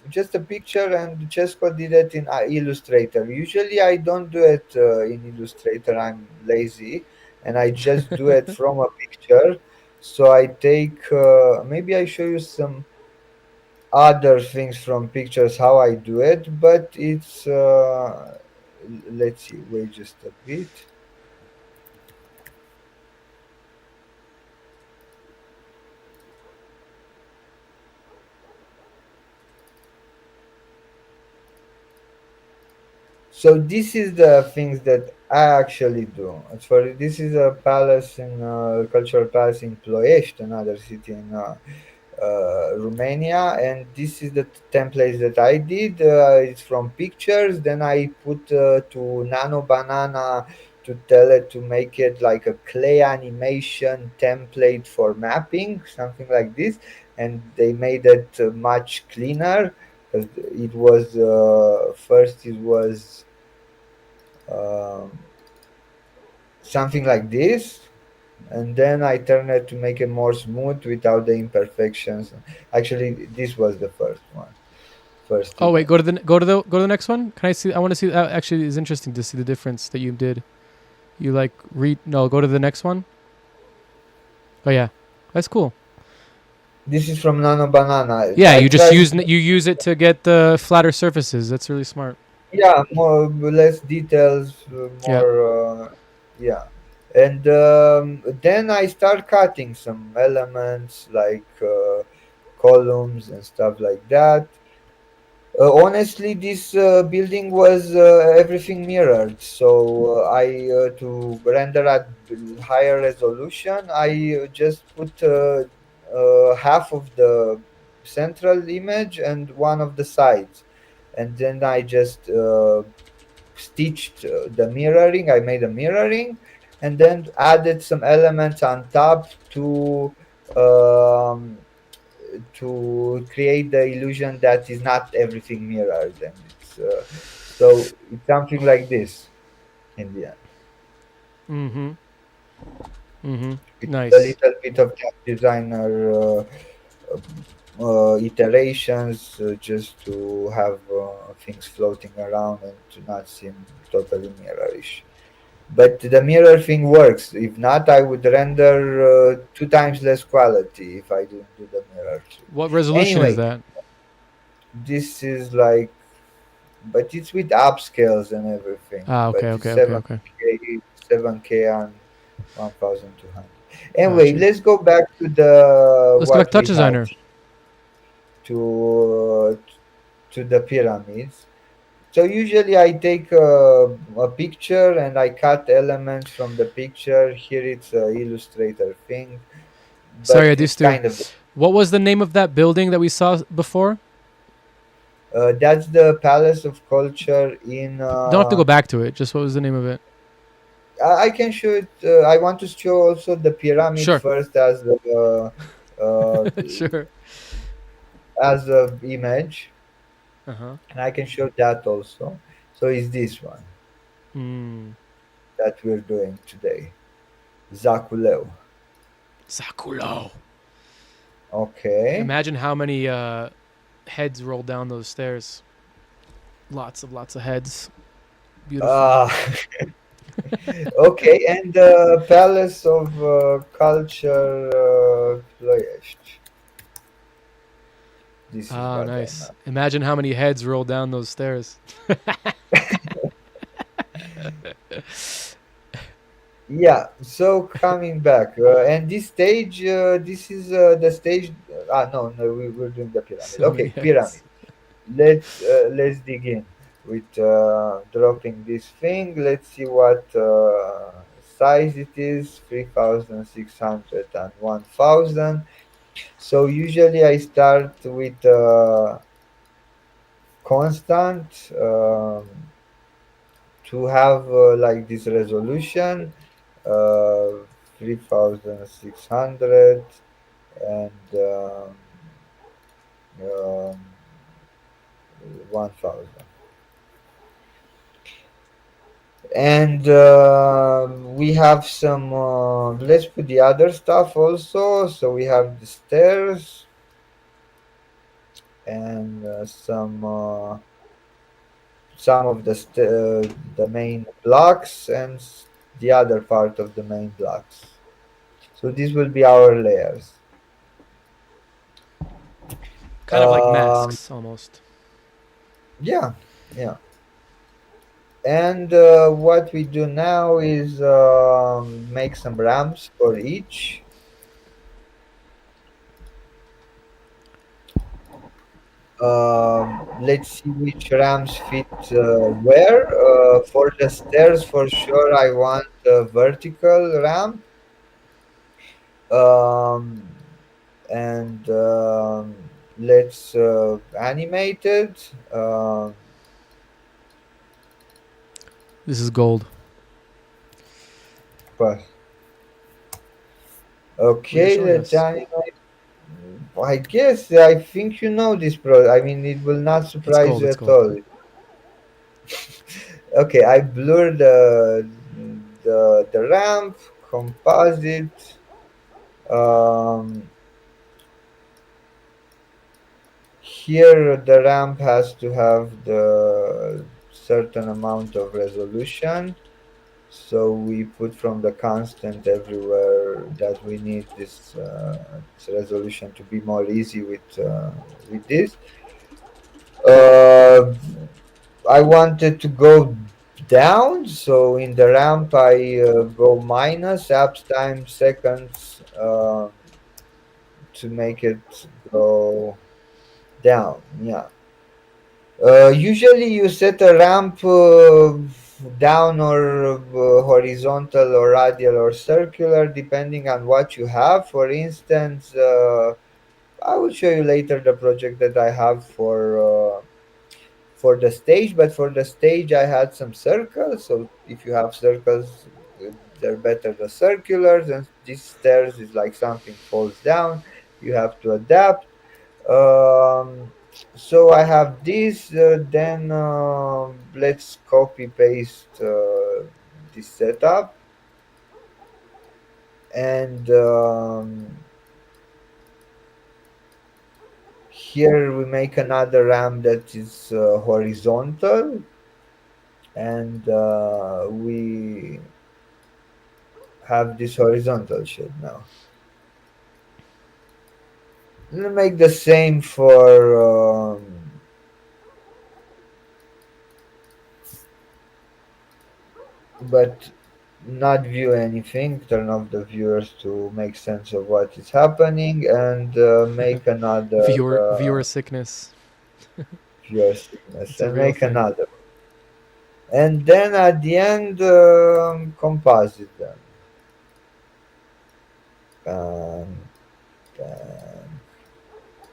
Just a picture, and Chesco did it in Illustrator. Usually, I don't do it in Illustrator. I'm lazy, and I just do it from a picture. So I take. Maybe I show you some other things from pictures how I do it, but it's. Let's see. Wait just a bit. So this is the things that I actually do. As for this is a palace in cultural palace in Ploiești, another city in Romania, and this is the templates that I did. It's from pictures. Then I put to Nano Banana to tell it to make it like a clay animation template for mapping, something like this, and they made it much cleaner because it was first it was um, something like this, and then I turn it to make it more smooth without the imperfections. Actually, this was the first one, first Oh wait, image. go to the next one. Can I see? I want to see. Actually, it's interesting to see the difference that you did. You like read? No, go to the next one. Oh yeah, that's cool. This is from Nano Banana. Yeah, I you just tried, use it to get the flatter surfaces. That's really smart. yeah, more less details, Yeah. more, yeah. And then I start cutting some elements like columns and stuff like that. Honestly, this building was everything mirrored. So I to render at higher resolution, I just put half of the central image and one of the sides, and then I just stitched the mirroring. I made a mirroring, and then added some elements on top um, to create the illusion that is not everything mirrored, and it's so it's something like this in the end. Mm-hmm. Mm-hmm. It's a Nice. little bit of game designer iterations just to have things floating around and to not seem totally mirrorish. But the mirror thing works. If not, I would render two times less quality if I didn't do the mirror trick. What resolution is Anyway, that? this is like, but it's with upscales and everything. Ah, But okay, it's okay, okay, okay. 7K on 1,200. Anyway, Gotcha. let's go back to the Let's go back what to Touch we had Designer. to the pyramids. So usually I take a picture and I cut elements from the picture. Here it's a Illustrator thing, but Sorry, it's Adistu. kind of What was the name of that building that we saw before? that's the Palace of Culture in. Don't have to go back to it. Just what was the name of it? I can show it. I want to show also the pyramid Sure. first uh, Sure. as a image, Uh huh. and I can show that also. So it's this one Hmm. that we're doing today, Zakuleu. Sakulo. Okay. Imagine how many heads roll down those stairs. Lots of heads. Beautiful. Uh, okay, and the Palace of Culture Ploiești. This is Ah, nice. Guatemala. Imagine how many heads roll down those stairs. Yeah, so coming back, and this stage, this is the stage. No, no, we're doing the pyramid. So many Okay, heads. pyramid. Let's dig in with dropping this thing. Let's see what size it is: 3,600 and 1,000. So usually I start with constant to have like this resolution, uh, 3,600 and 1,000. And we have some, let's put the other stuff also. So we have the stairs and some of the main blocks and the other part of the main blocks. So these will be our layers. Kind of like masks almost. Yeah, yeah. And what we do now is make some ramps for each. Let's see which ramps fit where. For the stairs, for sure, I want a vertical ramp. Um, and let's animate it. This is gold. But Well, you're okay, showing let's us. animate. I guess I think you know this pro. I mean, it will not It's surprise gold. you It's at gold. all. Okay, I blurred the ramp, composite. Here the ramp has to have the certain amount of resolution. So we put from the constant everywhere that we need this resolution to be more easy with this. Uh, I wanted to go down, so in the ramp I go minus apps times seconds to make it go down. Yeah. Usually you set a ramp down or horizontal or radial or circular depending on what you have. For instance, I will show you later the project that I have for the stage, but for the stage I had some circles. So if you have circles, they're better the circulars, and these stairs is like something falls down. You have to adapt. um, so I have this, then let's copy paste this setup, and here we make another ramp that is horizontal, and we have this horizontal shape now. Let's make the same for but not view anything. Turn off the viewers to make sense of what is happening, and make another Viewer sickness. viewer sickness, It's a and real make thing. another. and then at the end composite them. Bank, bank,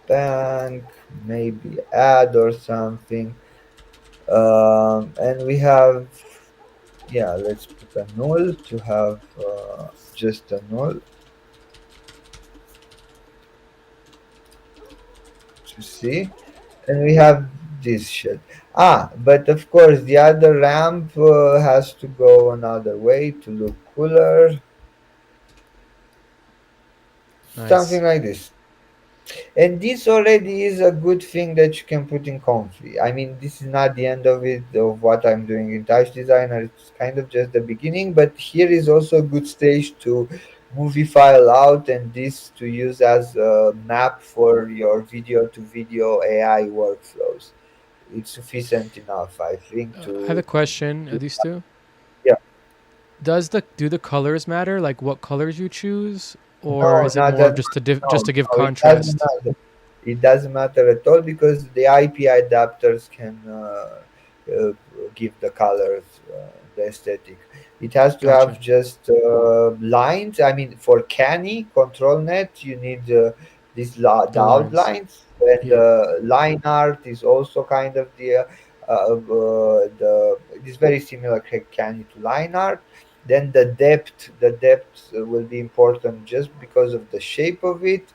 bank, maybe add or something. And we have, yeah, let's put a null to have just a null to see. And we have this shit. But of course, the other ramp has to go another way to look cooler. Nice. Something like this. And this already is a good thing that you can put in Comfy. I mean, this is not the end of it, of what I'm doing in Touch Designer. It's kind of just the beginning, but here is also a good stage to movie file out and this to use as a map for your video to video AI workflows. It's sufficient enough, I think, I have a question, to Adistu. yeah. Do the colors matter? Like what colors you choose, or No, is it not more that of just no, just to give no, it doesn't contrast? matter. It doesn't matter at all because the IP adapters can uh, give the colors, the aesthetic. It has to have Gotcha. just lines. I mean, for Canny control net, you need the The lines. outlines, and Yeah. line art is also kind of the. It is very similar Canny to line art. Then the depth will be important just because of the shape of it,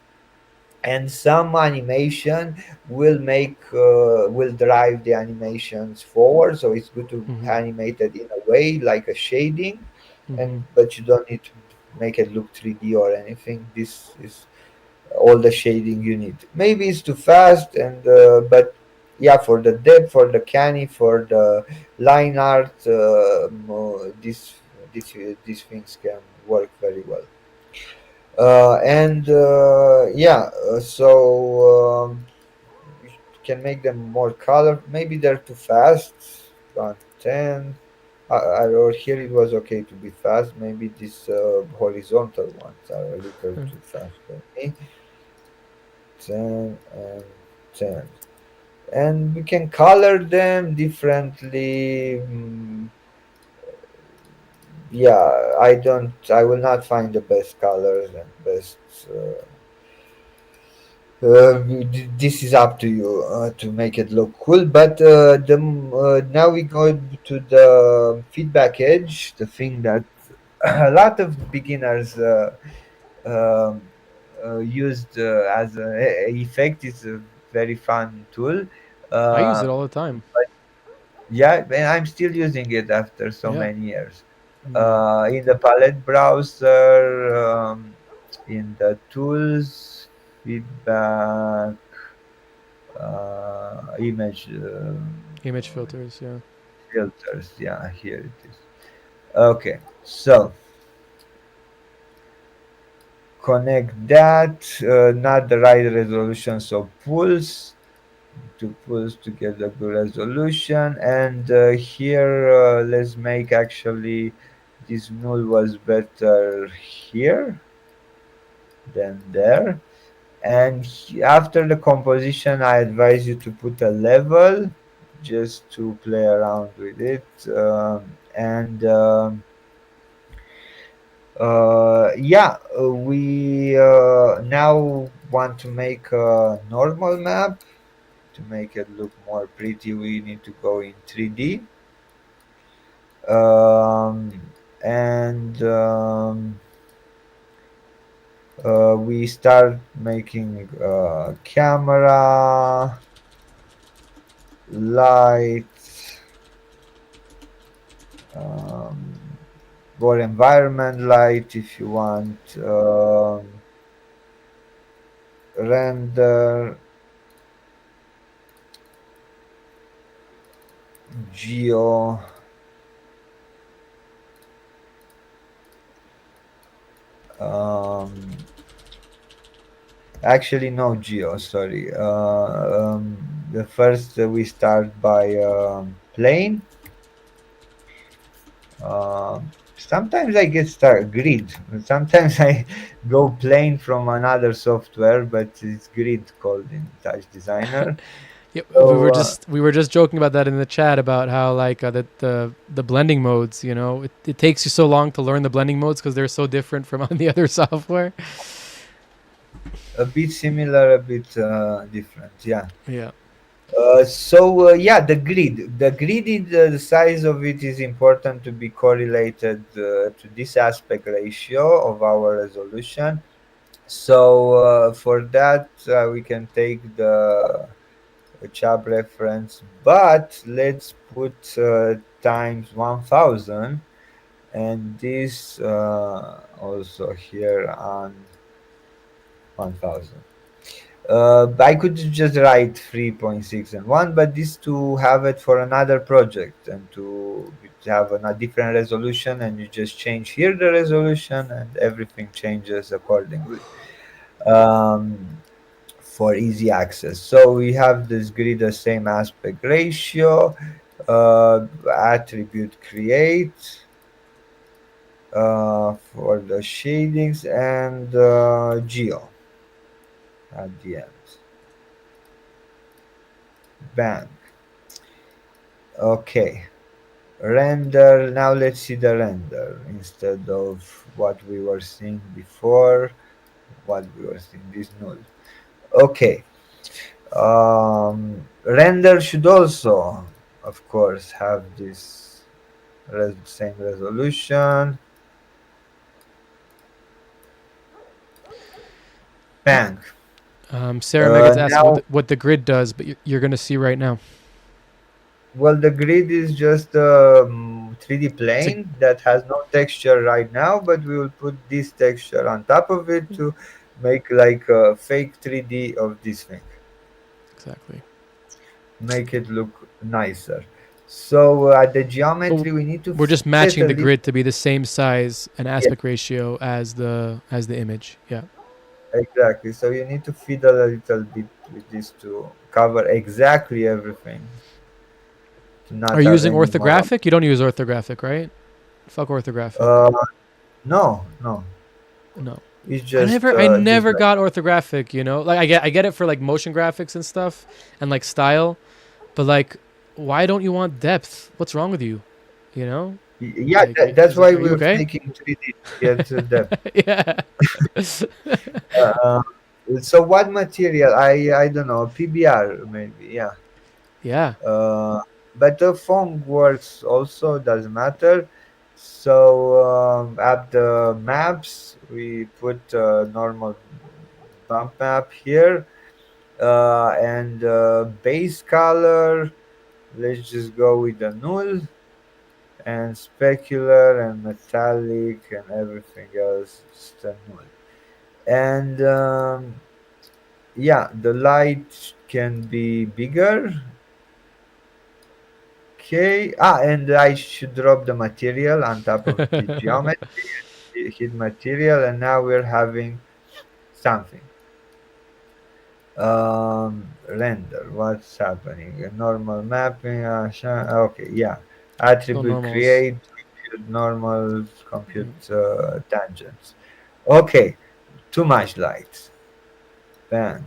and some animation will drive the animations forward, so it's good to Mhm. animate it in a way like a shading, Mhm. and but you don't need to make it look 3D or anything. This is all the shading you need. Maybe it's too fast, and but yeah, for the depth, for the canny, for the line art, these things can work very well. And yeah, we can make them more color. Maybe they're too fast. On 10. Or here it was okay to be fast. Maybe these horizontal ones are a little Huh. too fast for me. 10 and 10. And we can color them differently. Yeah, I will not find the best colors and best. Uh, this is up to you to make it look cool. But now we go to the feedback edge, the thing that a lot of beginners um, used as an effect. Is a very fun tool. I use it Uh, all the time. yeah, and I'm still using it after so Yeah. many years. Mm. In the palette browser, in the tools, feedback, image Image filters. Yeah. filters. Yeah, here it is. Okay, so connect that. Not the right resolution, so pulse to get the good resolution. And here, let's make actually this null was better here than there. And after the composition, I advise you to put a level just to play around with it. And Yeah, we now want to make a normal map. To make it look more pretty, we need to go in 3D. Um, and We start making camera, lights, um, or environment light if you want, render, geo. Um, Actually, no geo, sorry. The first we start by plane. Sometimes I get start grid. Sometimes I go plane from another software, but it's grid called in Touch Designer. Yeah, So we were just joking about that in the chat about how like the blending modes, you know, it takes you so long to learn the blending modes because they're so different from on the other software. a bit similar, a bit different. Yeah. Yeah. Yeah, the grid is, the size of it is important to be correlated to this aspect ratio of our resolution. So for that, we can take the chab reference, but let's put times 1000, and this also here on 1000. I could just write 3.6 and 1, but this to have it for another project and to have a different resolution, and you just change here the resolution and everything changes accordingly for easy access. So we have this grid, the same aspect ratio, attribute create for the shadings, and geo at the end. Bang. Okay. Render. Now let's see the render instead of what we were seeing before. What we were seeing this null. Okay. Render should also, of course, have this same resolution. Bang. Sarah Meggett's asking Now, what the grid does, but you're going to see right now. well, the grid is just a 3D It's a, plane that has no texture right now, but we will put this texture on top of it to make like a fake 3D of this thing. exactly. Make it look nicer. So at the geometry, we need to We're just feed it matching a the little. grid to be the same size and Yeah, aspect ratio as the image. Yeah. exactly. So you need to fiddle a little bit with this to cover exactly everything, to Are not you have using any more. orthographic? You don't use orthographic, right? Fuck orthographic. Uh, no, no. No. It's I just never like, got orthographic, you know? Like I get it for like motion graphics and stuff and like style, but like why don't you want depth? What's wrong with you? You know? yeah. Like That's why are you we're okay? making 3D to get to depth. Yeah. Uh, so what material? I don't know. PBR maybe. Yeah. Yeah. Uh, but the phone works also, doesn't matter. So at the maps, we put normal bump map here, and base color. Let's just go with the null, and specular and metallic and everything else just a null. And yeah, the light can be bigger. Okay. And I should drop the material on top of the geometry, hit material, and now we're having something. Render. What's happening? A normal mapping. Okay, yeah. Still Attribute normals. create, compute normals, compute tangents. Okay, too much light. Bang.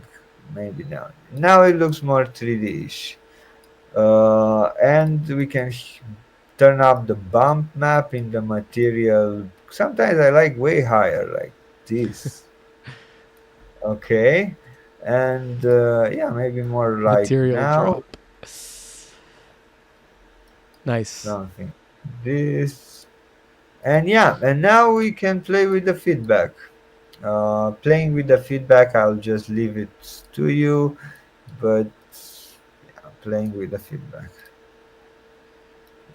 Maybe now. Now it looks more 3D-ish. And we can turn up the bump map in the material. Sometimes I like way higher, like this. Okay, and yeah, maybe more like Material now, drop. Nice. something this. And yeah, and now we can play with the feedback. Playing with the feedback, I'll just leave it to you, but yeah, playing with the feedback.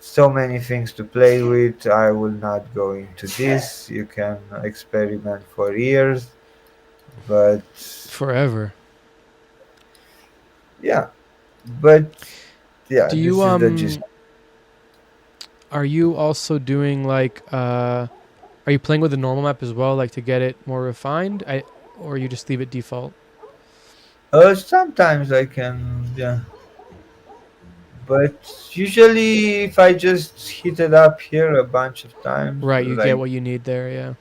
So many things to play with. I will not go into this. You can experiment for years, but Forever. yeah, but yeah, Do this you is the gist. are you also doing like are you playing with the normal map as well, like to get it more refined? Or you just leave it default? Sometimes I can, yeah, but usually if I just hit it up here a bunch of times, Right, you get like, what you need there, yeah.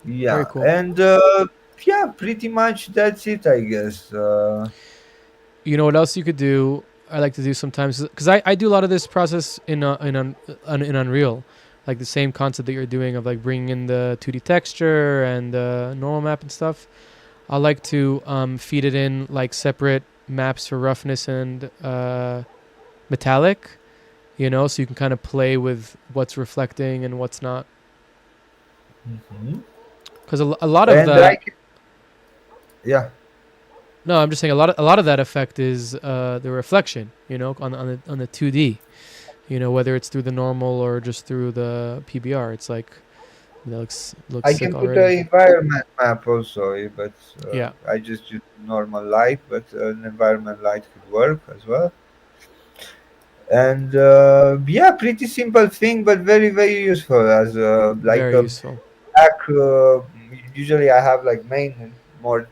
Very yeah, cool. and Yeah, pretty much that's it, I guess. You know what else you could do? I like to do sometimes because I do a lot of this process in Unreal, like the same concept that you're doing of like bringing in the 2D texture and the normal map and stuff. I like to feed it in like separate maps for roughness and metallic, you know, so you can kind of play with what's reflecting and what's not. Mhm. Because a lot of And that, yeah. no, I'm just saying a lot of that effect is the reflection, you know, on the 2D, you know, whether it's through the normal or just through the PBR. It's like it looks I sick can put an already. environment map also, but Yeah, I just use normal light, but an environment light could work as well. And yeah, pretty simple thing, but very very useful as like very a useful. back. Usually, I have like main more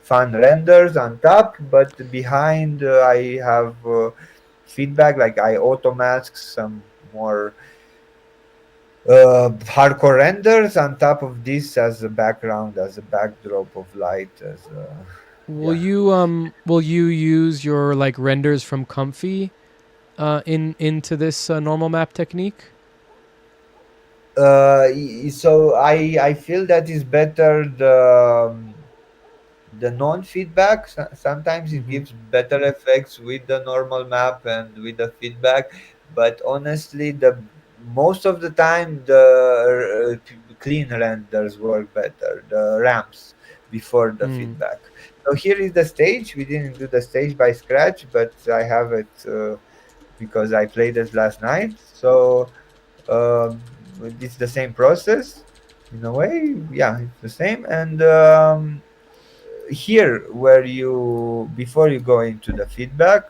fun renders on top, but behind I have feedback. Like I auto mask some more hardcore renders on top of this as a background, as a backdrop of light, as yeah. Will you use your like renders from Comfy into this normal map technique? So I feel that is better the non-feedback. Sometimes it Mm-hmm. gives better effects with the normal map and with the feedback, but honestly the most of the time the clean renders work better, the ramps before the Mm. feedback. So here is the stage. We didn't do the stage by scratch, but I have it because I played it last night. So um, it's the same process in a way. Yeah, it's the same. And here where you before you go into the feedback,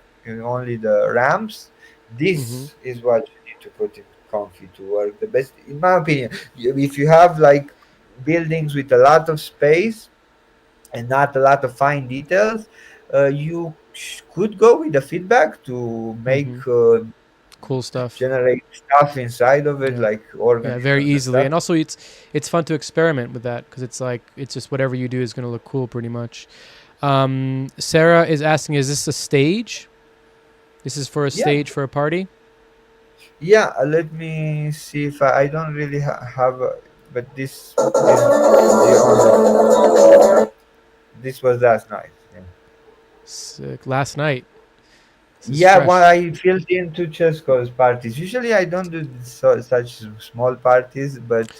only the ramps, Mm-hmm. this is what you need to put in Comfy to work the best in my opinion. If you have like buildings with a lot of space and not a lot of fine details, you could go with the feedback to make Mm-hmm. Cool stuff. generate stuff inside of it Yeah. like Yeah, very organisms and easily. stuff. And also it's fun to experiment with that because it's like it's just whatever you do is going to look cool pretty much. Sarah is asking, is this a stage? This is for a Yeah. stage for a party? Yeah, let me see if I don't really have, but this was last night. Yeah, Sick. Last night. This is yeah. Well, fresh. I filled into Chescos parties. Usually, I don't do such small parties, but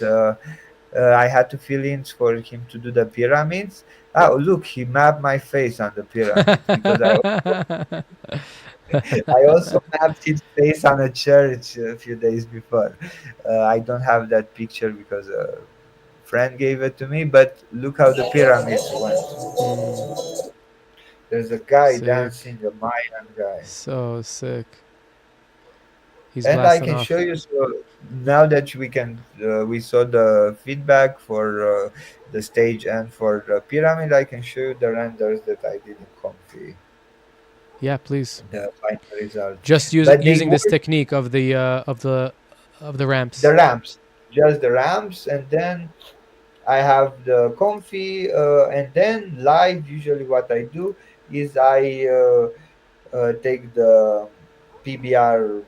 I had to fill in for him to do the pyramids. Oh, look, he mapped my face on the pyramids because I also mapped his face on a church a few days before. I don't have that picture because friend gave it to me, but look how the pyramids went. Mm, There's a guy sick. dancing, a Mayan guy. So sick. He's And I blasting can show off. you, so now that we saw the feedback for the stage and for the pyramid, I can show you the renders that I did in Comfy, Yeah, please. the final result. Just But they using this work technique of the the ramps. ramps, just the ramps, and then I have the Comfy, and then live. Usually, what I do is I take the PBR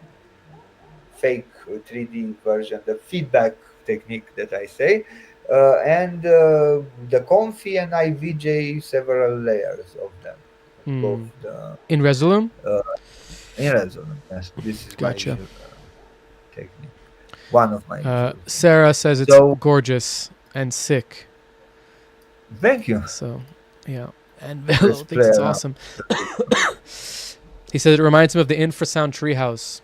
fake 3D version, the feedback technique that I say, and the Comfy, and I VJ several layers of them, both Mm. the In Resolume? uh, in resonance. Yes, this is my Gotcha. usual technique, one of my usual Sarah techniques. says it's So gorgeous and sick. thank you. So, yeah. And Let's Velo thinks play it's around. awesome. He says it reminds him of the infrasound treehouse.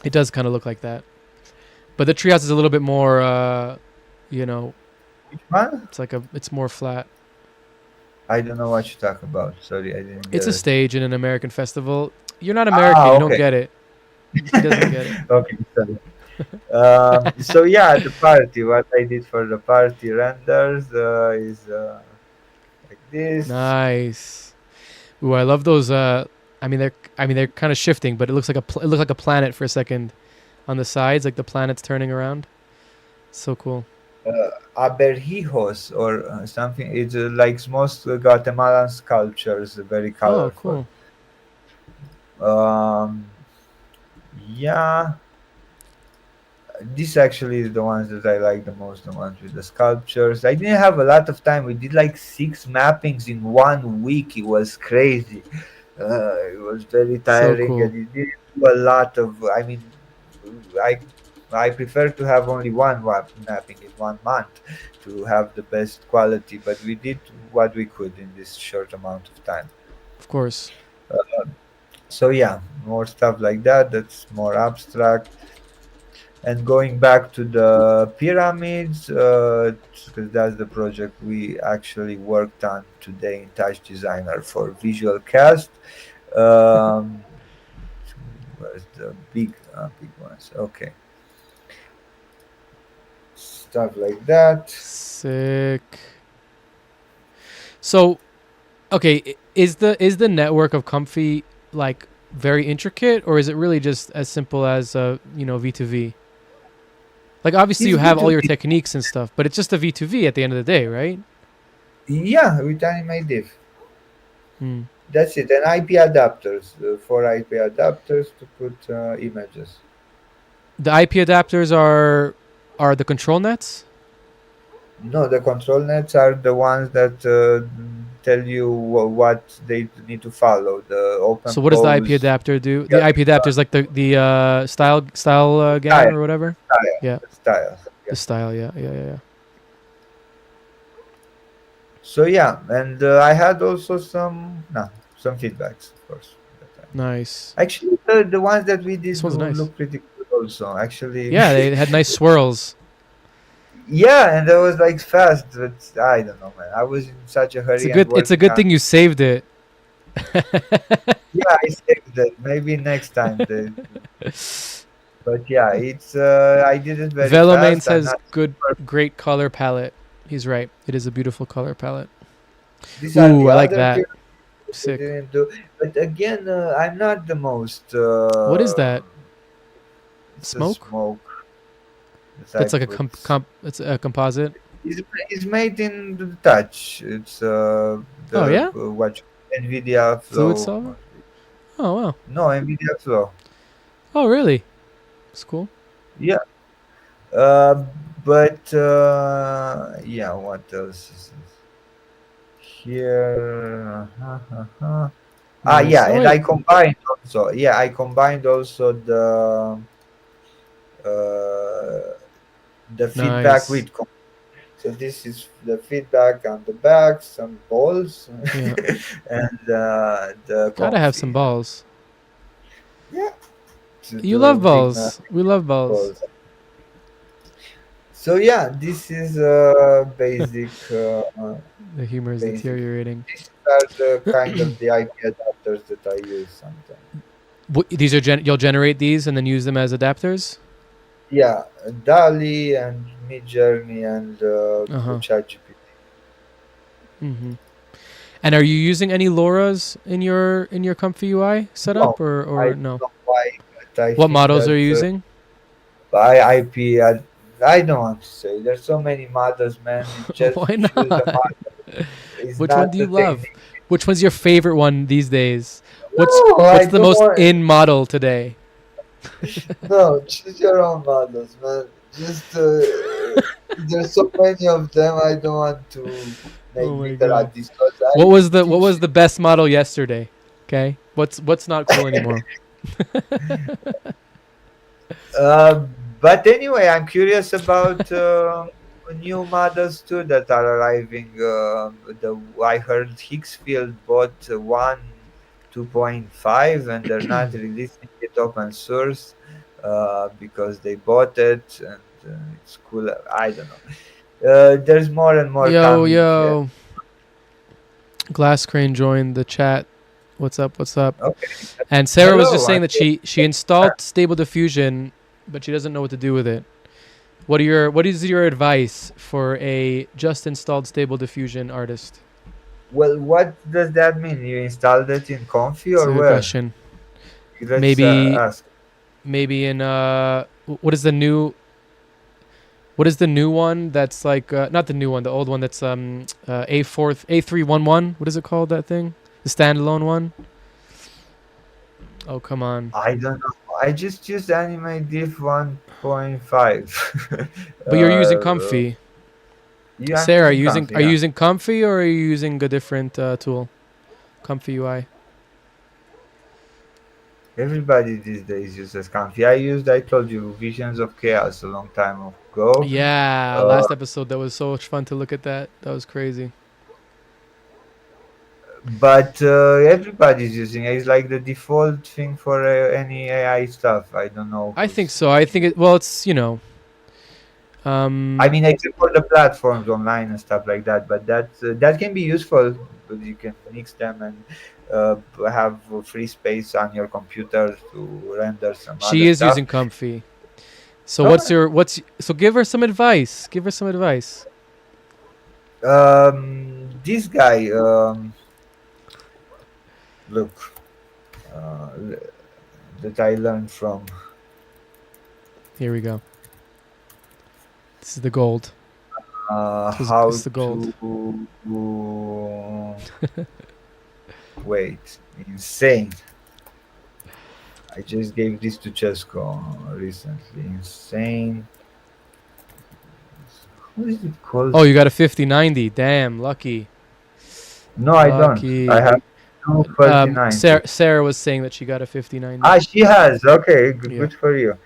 It does kind of look like that. But the treehouse is a little bit more, you know, Which one? it's more flat. I don't know what you talk about. Sorry, I didn't It's get a it. stage in an American festival. You're not American. Ah, You don't okay. get it. He doesn't get it. Okay, sorry. So yeah, the party. What I did for the party renders is like this. Nice. Ooh, I love those. I mean they're kind of shifting, but it looks like it looked like a planet for a second on the sides, like the planet's turning around. So cool. aberhijos or something. It's like most Guatemalan sculptures, very Oh, colorful. cool. Um, yeah, these actually is the ones that I like the most, the ones with the sculptures. I didn't have a lot of time. We did like 6 mappings in 1 week. It was crazy. It was very So tiring, cool. and it did do a lot of. I mean, I I prefer to have only one mapping in 1 month to have the best quality, but we did what we could in this short amount of time. Of course. So yeah, more stuff like that. That's more abstract. And going back to the pyramids, because that's the project we actually worked on today in Touch Designer for Visual Cast. Um, where's the big ones? Okay, stuff like that. Sick. So, okay, is the network of Comfy like very intricate, or is it really just as simple as V2V? Like obviously It's you have all your V2V. techniques and stuff, but it's just a V2V at the end of the day, right? Yeah, with Animate Div. Hmm. That's it. And IP adapters, 4 IP adapters to put images. The IP adapters are the control nets. No, the control nets are the ones that tell you what they need to follow. The open So what does the IP pose, adapter do? The yeah, IP adapter is like the style GAN style, or whatever. Yeah, style. Yeah. the style. Yeah, yeah, yeah, yeah. So yeah, and I had also some feedbacks, of course. That Nice. Actually, the ones that we This did one's nice. look pretty good also. Actually, Yeah, they had nice swirls. yeah, and that was like fast, but I don't know, man. I was in such a It's a hurry and good. It's a working good on. thing you saved it. Yeah, I saved that. Maybe next time. But yeah, it's I did it very Velomain fast. I'm says not good, super. great color palette. He's right. It is a beautiful color palette. These are Ooh, the I like other that. pyramids we Sick. didn't do. But again, I'm not the most. What is that? It's a Smoke? smoke that I It's like a put. it's a composite. It's made in the touch. It's Oh the yeah, what NVIDIA fluid Flow. solver. Oh wow. No, NVIDIA Flow. Oh really? It's cool. Yeah. Uh, but yeah, what else is here? Nice. Yeah, Oh and wait. I combined also. Yeah, I combined also the feedback Nice. with. So this is the feedback on the back, some balls, Yeah. and the Gotta have some comfy. balls. Yeah, to You do love big balls. We love balls. balls. So yeah, this is basic. The humor is Basic. deteriorating. These are the kind of the IP adapters that I use sometimes. These are you'll generate these and then use them as adapters. Yeah, DALI and Midjourney and Uh huh. ChatGPT. Mm-hmm. And are you using any LoRa's in your Comfy UI setup No, I or don't no? know why, but I What think models that are you using? by IP, I don't want to say. There's so many models, man. You just Why choose the not? model. It's Which one not do you the love? technique. Which one's your favorite one these days? What's No, I what's the don't most want. in model today? No, choose your own models, man. Just there's so many of them. I don't want to make Oh my little god. Adistus. What I was the what teach. was the best model yesterday? Okay. What's not cool anymore? Uh, but anyway, I'm curious about new models too that are arriving. I heard Higgsfield bought one 2.5 and they're not releasing it open source because they bought it and it's cool. I don't know. There's more and more Yo, coming. yo. Glass Crane joined the chat. What's up? What's up? Okay. And Sarah was just Hello. saying that she installed Stable Diffusion, but she doesn't know what to do with it. What is your advice for a just installed Stable Diffusion artist? Well, what does that mean? You installed it in Comfy It's a or good where? question. Let's Maybe ask. maybe in what is the new What is the new one that's like not the new one, the old one that's A311? What is it called, that thing? The standalone one? Oh, come on. I don't know. I just used Anime Diff 1.5. But you're using Comfy. Yeah, I'm Sarah, using are you Comfy, using Comfy or are you using a different tool? Comfy UI. Everybody these days uses Comfy. I told you, Visions of Chaos a long time ago. Yeah, last episode that was so much fun to look at that. That was crazy. But everybody's using it. It's like the default thing for any AI stuff. I don't know. I think so. I think it. Well, it's I mean, except for the platforms online and stuff like that. But that can be useful because you can mix them and have free space on your computer to render some she other is stuff. using Comfy. So Oh. so give her some advice. Give her some advice. This guy, look, that I learned from. Here we go. This is the gold. How It's the gold. to wait, insane. I just gave this to Chesco recently. Insane. What is it called? Oh, you got a 5090. Damn, lucky. No, I Lucky. don't. I have two 3090. Sarah was saying that she got a 5090. Ah, she has. Okay, Yeah. good for you.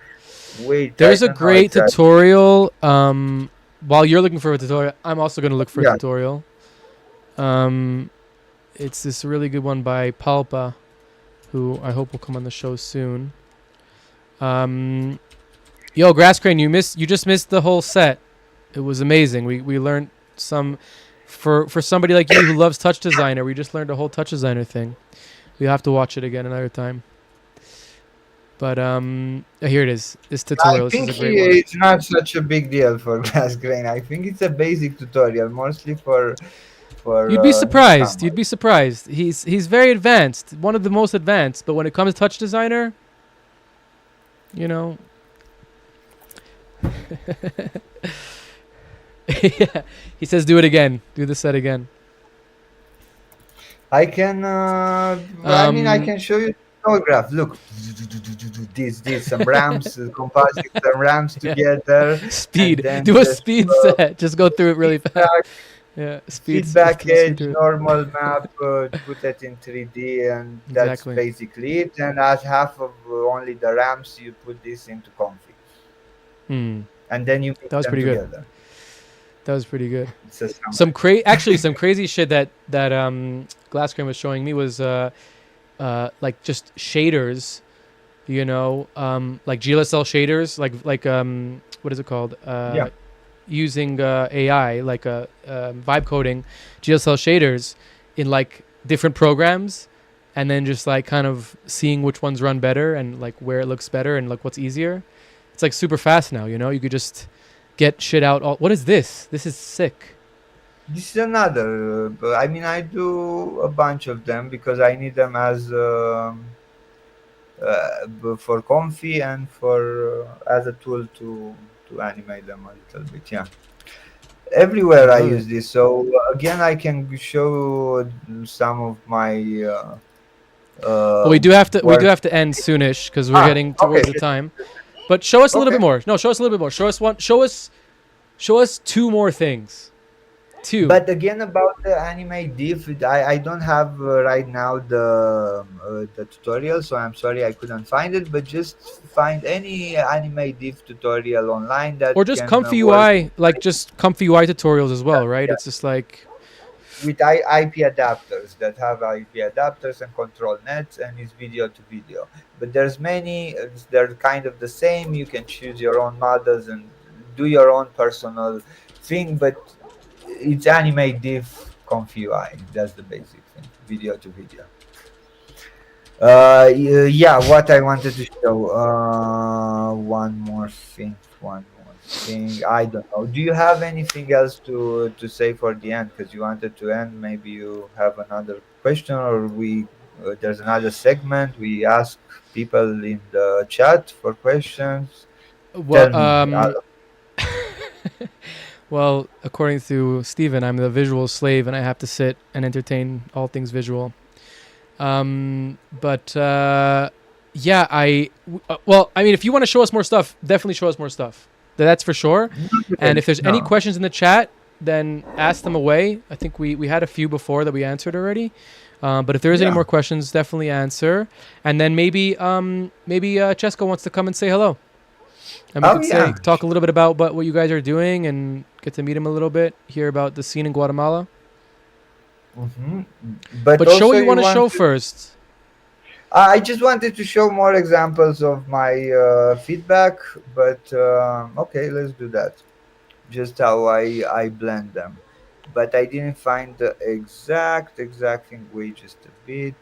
Wait, There's a great tutorial. While you're looking for a tutorial, I'm also going to look for a tutorial. It's this really good one by Palpa, who I hope will come on the show soon. Yo, Grass Crane, you just missed the whole set. It was amazing. We learned some for somebody like you who loves Touch Designer. We just learned a whole Touch Designer thing. We have to watch it again another time. But here it is. This tutorial. I think this is a great one. it's not such a big deal for Grass Grain. I think it's a basic tutorial, mostly for. You'd be surprised. You'd be surprised. He's very advanced. One of the most advanced. But when it comes to Touch Designer, you know. Yeah. He says, "Do it again. Do the set again." I can. I mean, I can show you photograph. Look, this some ramps, composite some ramps together. Speed. Do a speed set. Just go through it really fast. Yeah, speed. Feedback edge, normal map, put it in 3D, and that's basically it. And as half of only the ramps, you put this into Comfy. And then you put that was them pretty together. good. That was pretty good. Some crazy shit that Glass Crane was showing me was like just shaders, you know, like GLSL shaders, like what is it called? Using AI, like vibe coding GLSL shaders in like different programs, and then just like kind of seeing which ones run better and like where it looks better and like what's easier. It's like super fast now, you know. You could just get shit out. What is this? This is sick. This is another. I mean, I do a bunch of them because I need them as for Comfy and for as a tool to animate them a little bit. Yeah. Everywhere I use this. So again, I can show some of my. Well, we do have to end soonish because we're getting towards the time. But show us a little bit more. No, show us a little bit more. Show us one. Show us two more things. Two. But again, about the anime diff, I don't have right now the tutorial, so I'm sorry I couldn't find it. But just find any anime diff tutorial online that or just Comfy UI, like just Comfy UI tutorials as well, right? Yeah. It's just like with IP adapters that have IP adapters and control nets, and it's video to video. But there's many. They're kind of the same. You can choose your own models and do your own personal thing, but it's anime diff Comfy UI. That's the basic thing, video to video. Yeah, what I wanted to show. One more thing. I don't know. Do you have anything else to say for the end? Because you wanted to end. Maybe you have another question, or there's another segment. We ask people in the chat for questions. Well, Well, according to Steven, I'm the visual slave and I have to sit and entertain all things visual. But yeah, well, I mean, if you want to show us more stuff, definitely show us more stuff. That's for sure. And if there's any No. questions in the chat, then ask them away. I think we had a few before that we answered already. But if there is any Yeah. more questions, definitely answer. And then maybe Chesco wants to come and say hello. And we Oh, could yeah. talk a little bit about what you guys are doing and get to meet him a little bit, hear about the scene in Guatemala. Mhm. But show also what you want to show to- first. I just wanted to show more examples of my feedback, but okay, let's do that. Just how I blend them, but I didn't find the exact thing. Wait just a bit.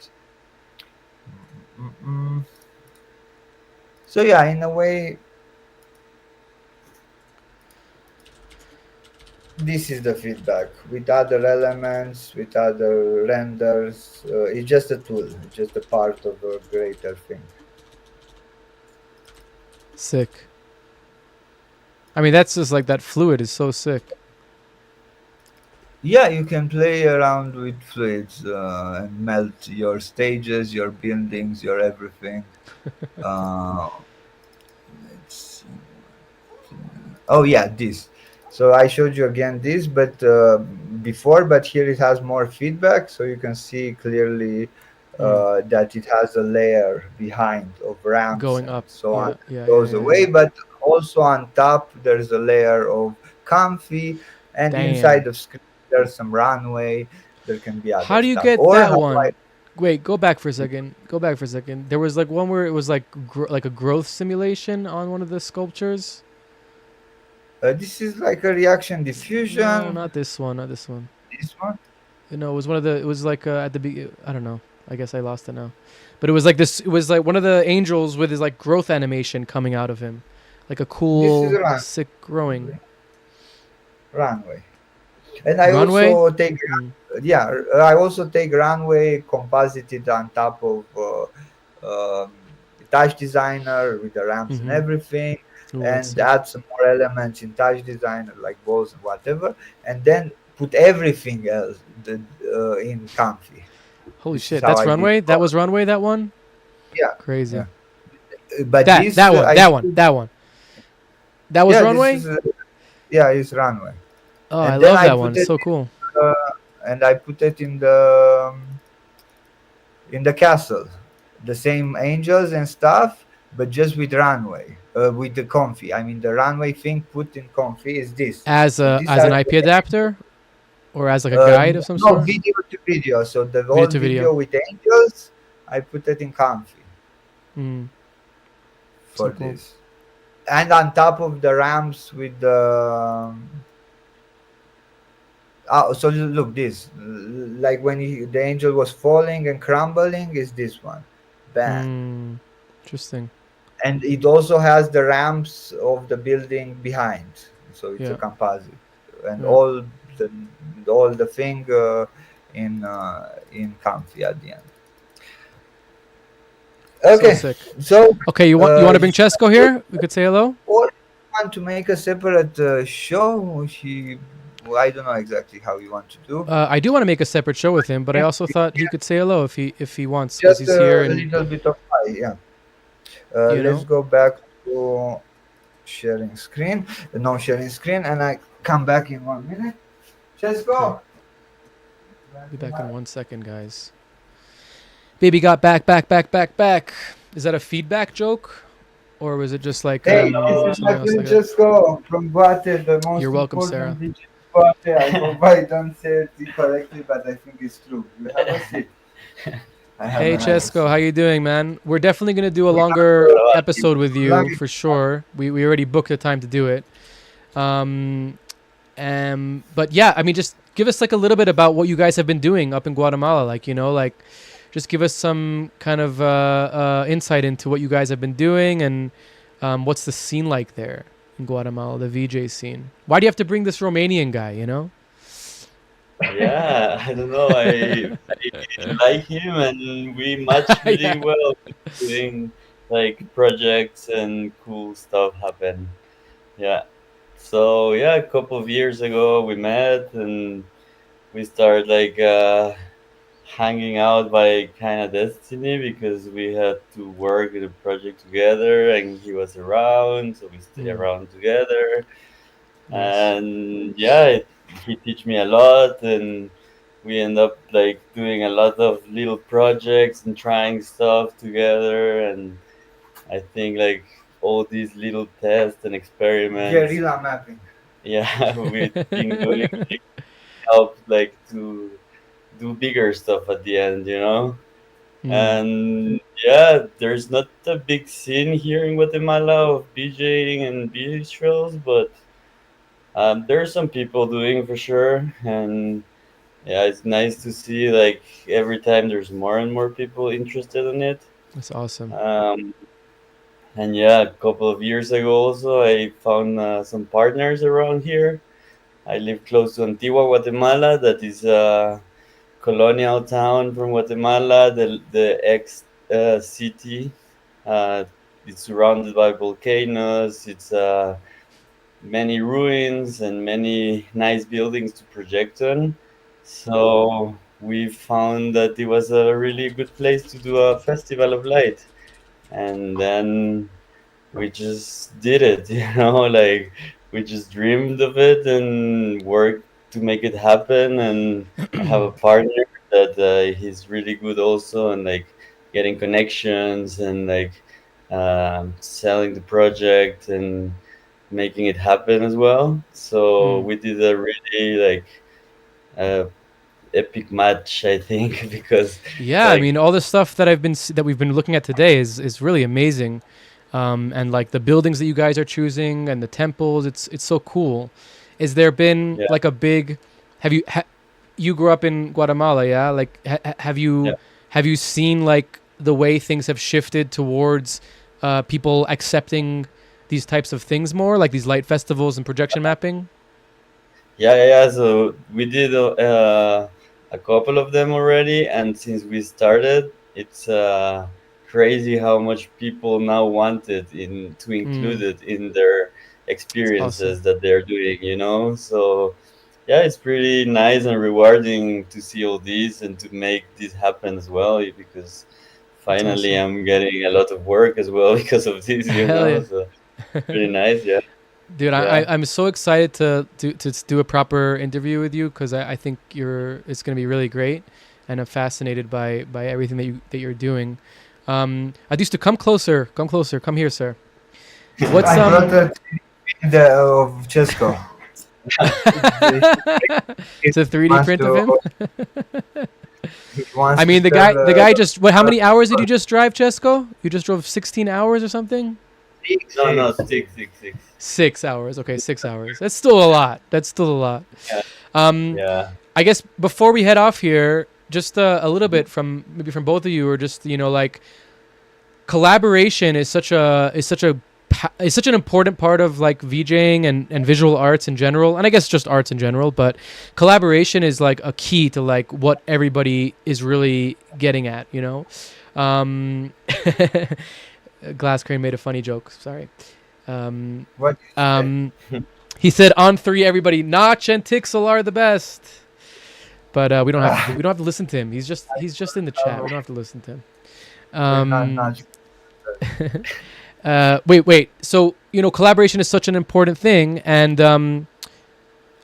Mm-mm. So yeah, in a way, this is the feedback with other elements, with other renders. It's just a tool. It's just a part of a greater thing. Sick. I mean, that's just like that fluid is so sick. Yeah, you can play around with fluids and melt your stages, your buildings, your everything. uh, let's see. Oh yeah, this. So I showed you again this, but before, but here it has more feedback, so you can see clearly that it has a layer behind of ramps Going and up. so on. Yeah, Goes yeah, away, yeah. but also on top there's a layer of comfy, and inside Damn. of screen there's some runway. There can be How other do you stuff. get Or that how I one? Wait, go back for a second. There was like one where it was like like a growth simulation on one of the sculptures. this is like a reaction diffusion. No, not this one. Not this one. This one. No, it was one of the. It was like at the I don't know. I guess I lost it now. But it was like this. It was like one of the angels with his like growth animation coming out of him, like a This is cool, a sick growing runway. And I runway. also take I also take runway composited on top of touch designer with the ramps and everything, Ooh, and add some more elements in touch designer like balls and whatever, and then put everything else in comfy. Holy This is shit! how That's I did runway. it. That was runway. That one. Yeah, Crazy. yeah. But That this that one. I That one. That one. That was yeah, runway. this is yeah, it's runway. Oh, And I then love I that put one. it It's so cool. and I put it in the castle, the same angels and stuff, but just with runway, with the comfy. I mean, the runway thing put in comfy is this. As So a these as are an IP adapter, or as like a uh, guide of some no sort. video to video. So the Video whole to video. video with angels, I put it in comfy for So cool. this, and on top of the ramps with the. Oh, so look this, like when the angel was falling and crumbling, is this one, bam. Interesting. And it also has the ramps of the building behind, so it's a Yeah. composite, and Yeah. all the thing in comfy at the end. Okay, So sick. so Okay, you want to bring Chesco here? We could say hello. or you want to make a separate show? I don't know exactly how you want to do. I do want to make a separate show with him, but I also thought he could say hello if he wants, because Just he's here a and little bit of yeah. You Let's know? go back to sharing screen, no sharing screen, and I come back in 1 minute. Just go. Okay. Be back in 1 second, guys. Baby got back. Is that a feedback joke, or was it just like Hey, something this is else like that? just go from Guate, the most You're welcome, important Sarah. digit Guate. I hope I don't say it correctly, but I think it's true. You have a seat. Hey Chesco, how you doing, man? We're definitely gonna do a longer episode with you for sure. We already booked the time to do it. But yeah, I mean, just give us like a little bit about what you guys have been doing up in Guatemala. Like, just give us some kind of insight into what you guys have been doing and what's the scene like there in Guatemala, the VJ scene. Why do you have to bring this Romanian guy? Yeah, I don't know. I like him, and we match really Yeah. well. Doing like projects and cool stuff happen. Yeah. So yeah, a couple of years ago we met and we started like hanging out by kind of destiny because we had to work in a project together and he was around, so we stay around together. Nice. And yeah, he teach me a lot, and we end up like doing a lot of little projects and trying stuff together. And I think like all these little tests and experiments, Guerrilla mapping. yeah, we've been doing like, help like to do bigger stuff at the end, you know. And yeah, there's not a big scene here in Guatemala of DJing and bistros, but there's some people doing for sure. And yeah, it's nice to see like every time there's more and more people interested in it. That's awesome. And yeah, a couple of years ago also I found some partners around here. I live close to Antigua, Guatemala. That is colonial town from Guatemala, the ex city. Uh, it's surrounded by volcanoes. It's many ruins and many nice buildings to project on. So we found that it was a really good place to do a festival of light. And then we just did it, like we just dreamed of it and worked to make it happen. And I have a partner that he's really good also, and like getting connections and like selling the project and making it happen as well. So we did a really like epic match, I think, because yeah, like, I mean, all the stuff that we've been looking at today is really amazing, and like the buildings that you guys are choosing and the temples, it's so cool. Is there been like a big? Have you you grew up in Guatemala? Yeah, like have you seen like the way things have shifted towards people accepting these types of things more, like these light festivals and projection mapping? Yeah. So we did a couple of them already, and since we started, it's crazy how much people now want it to include it in their experiences that they're doing. So yeah, it's pretty nice and rewarding to see all these and to make this happen as well, because finally I'm getting a lot of work as well because of this. Yeah. So pretty nice, yeah. Dude, I'm so excited to do a proper interview with you because I think it's going to be really great, and I'm fascinated by everything that you're doing. Adistu, come closer, come here, sir. What's I brought of Chesco. It's a 3D print of him. I mean, the guy just how many hours did you just drive, Chesco? You just drove 16 hours or something? No, six. 6 hours. Okay, 6 hours. That's still a lot. Yeah. I guess before we head off here, just a little bit from both of you, or just like collaboration is such an important part of like VJing and visual arts in general, and I guess just arts in general. But collaboration is like a key to like what everybody is really getting at. Glass Crane made a funny joke. Sorry. What? He said on 3 everybody Notch and Tixel are the best. But we don't have to listen to him. He's just in the chat. We don't have to listen to him. Wait. So collaboration is such an important thing, and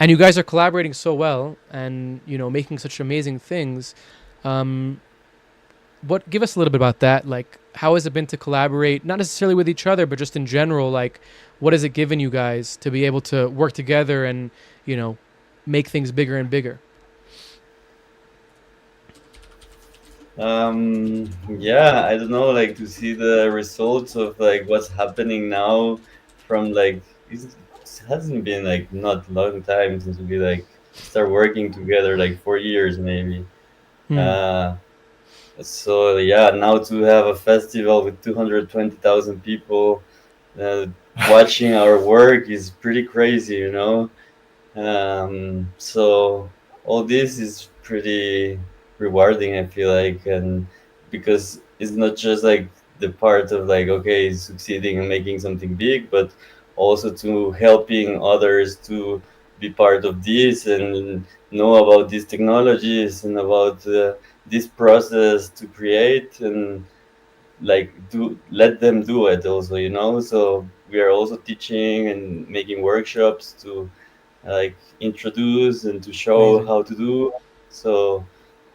you guys are collaborating so well, and making such amazing things. Give us a little bit about that. Like, how has it been to collaborate, not necessarily with each other, but just in general? Like, what has it given you guys to be able to work together and make things bigger and bigger? Yeah, I don't know, like to see the results of like what's happening now from like it hasn't been like not long time since we like start working together, like 4 years maybe. So yeah, now to have a festival with 220,000 people watching our work is pretty crazy, So all this is pretty rewarding, I feel like, and because it's not just like the part of like, okay, succeeding and making something big, but also to helping others to be part of this and know about these technologies and about this process to create, and like do let them do it also, you know. So we are also teaching and making workshops to like introduce and to show Amazing. how to do. So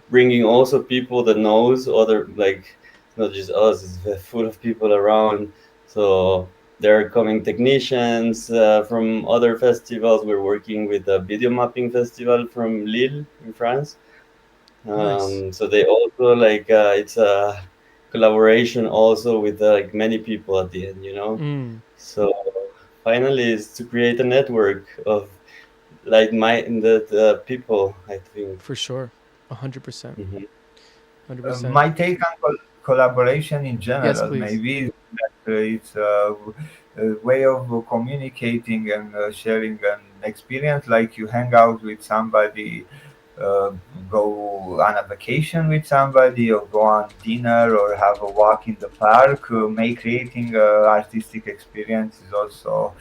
bringing also people that knows other, like not just us, it's full of people around. So there are coming technicians from other festivals. We're working with a video mapping festival from Lille in France. Nice. So they also like it's a collaboration also with like many people at the end, you know. Mm, So finally is to create a network of like-minded people, I think. for sure. 100%. Mhm. 100%. My take on collaboration in Yes, general, please. maybe, is that it's a way of communicating and sharing an experience. Like you hang out with somebody, uh, go on a vacation with somebody, or go on dinner, or have a walk in the park. Make creating artistic experience is also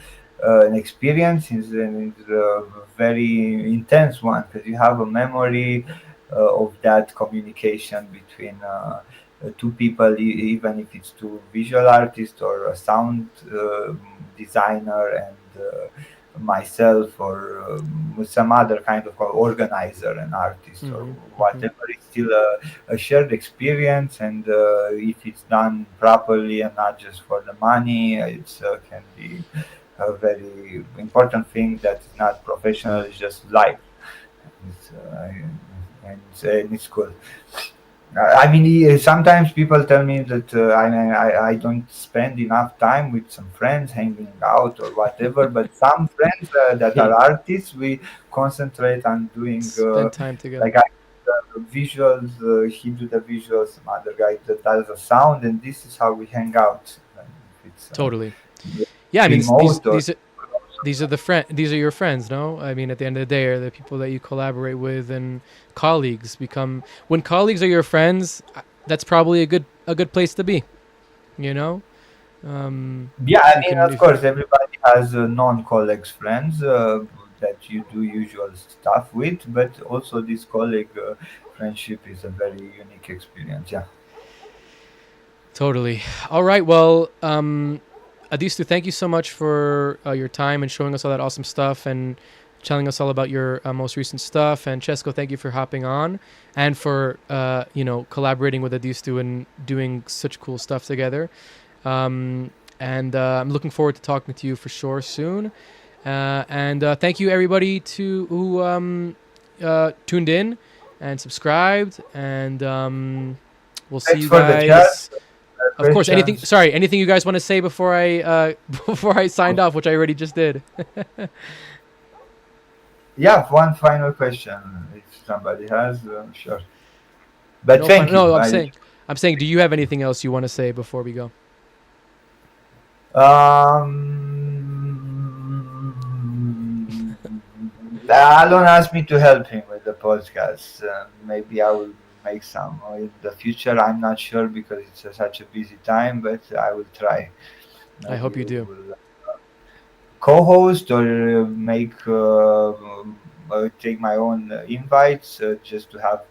an experience, is a very intense one, because you have a memory of that communication between two people, even if it's two visual artists or a sound designer and myself, or some other kind of organizer and artist or Mm-hmm. Mm-hmm. whatever. It's still a shared experience, and if it's done properly and not just for the money, it's can be a very important thing that is not professional, it's just life. It's, and it's cool. I mean, sometimes people tell me that I don't spend enough time with some friends hanging out or whatever. But some friends that are artists, we concentrate on doing Spend time together. like I do the visuals. He do the visuals. Some other guy that does the sound, and this is how we hang out. If it's Totally. Yeah, I mean, remote or these are these are your friends, no? I mean, at the end of the day, are the people that you collaborate with, and colleagues become, when colleagues are your friends, that's probably a good place to be, you know? yeah, If I you mean, can of if course, everybody has non-colleagues friends that you do usual stuff with, but also this colleague friendship is a very unique experience. Yeah. Totally. All right, well, Adistu, thank you so much for your time and showing us all that awesome stuff and telling us all about your most recent stuff. And Chesco, thank you for hopping on and for collaborating with Adistu and doing such cool stuff together. And I'm looking forward to talking to you for sure soon. And thank you everybody who tuned in and subscribed. And we'll see Thanks you for the chat, guys. Of course, anything. questions. Sorry, anything you guys want to say before I before I signed off, which I already just did. Yeah, one final question, if somebody has, sure. But No fun. thank you. No, I'm saying. Do you have anything else you want to say before we go? Alon asked me to help him with the podcast. Maybe I will make some in the future. I'm not sure because it's such a busy time, but I will try. I hope Maybe you we do. will co-host or make take my own invites just to have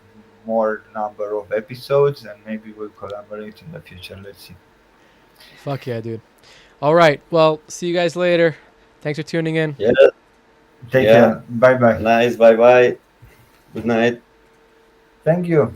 more number of episodes, and maybe we'll collaborate in the future. Let's see. Fuck yeah, dude. All right. Well, see you guys later. Thanks for tuning in. Yeah, Take yeah. care. Bye bye. Nice. Bye bye. Good night. Thank you.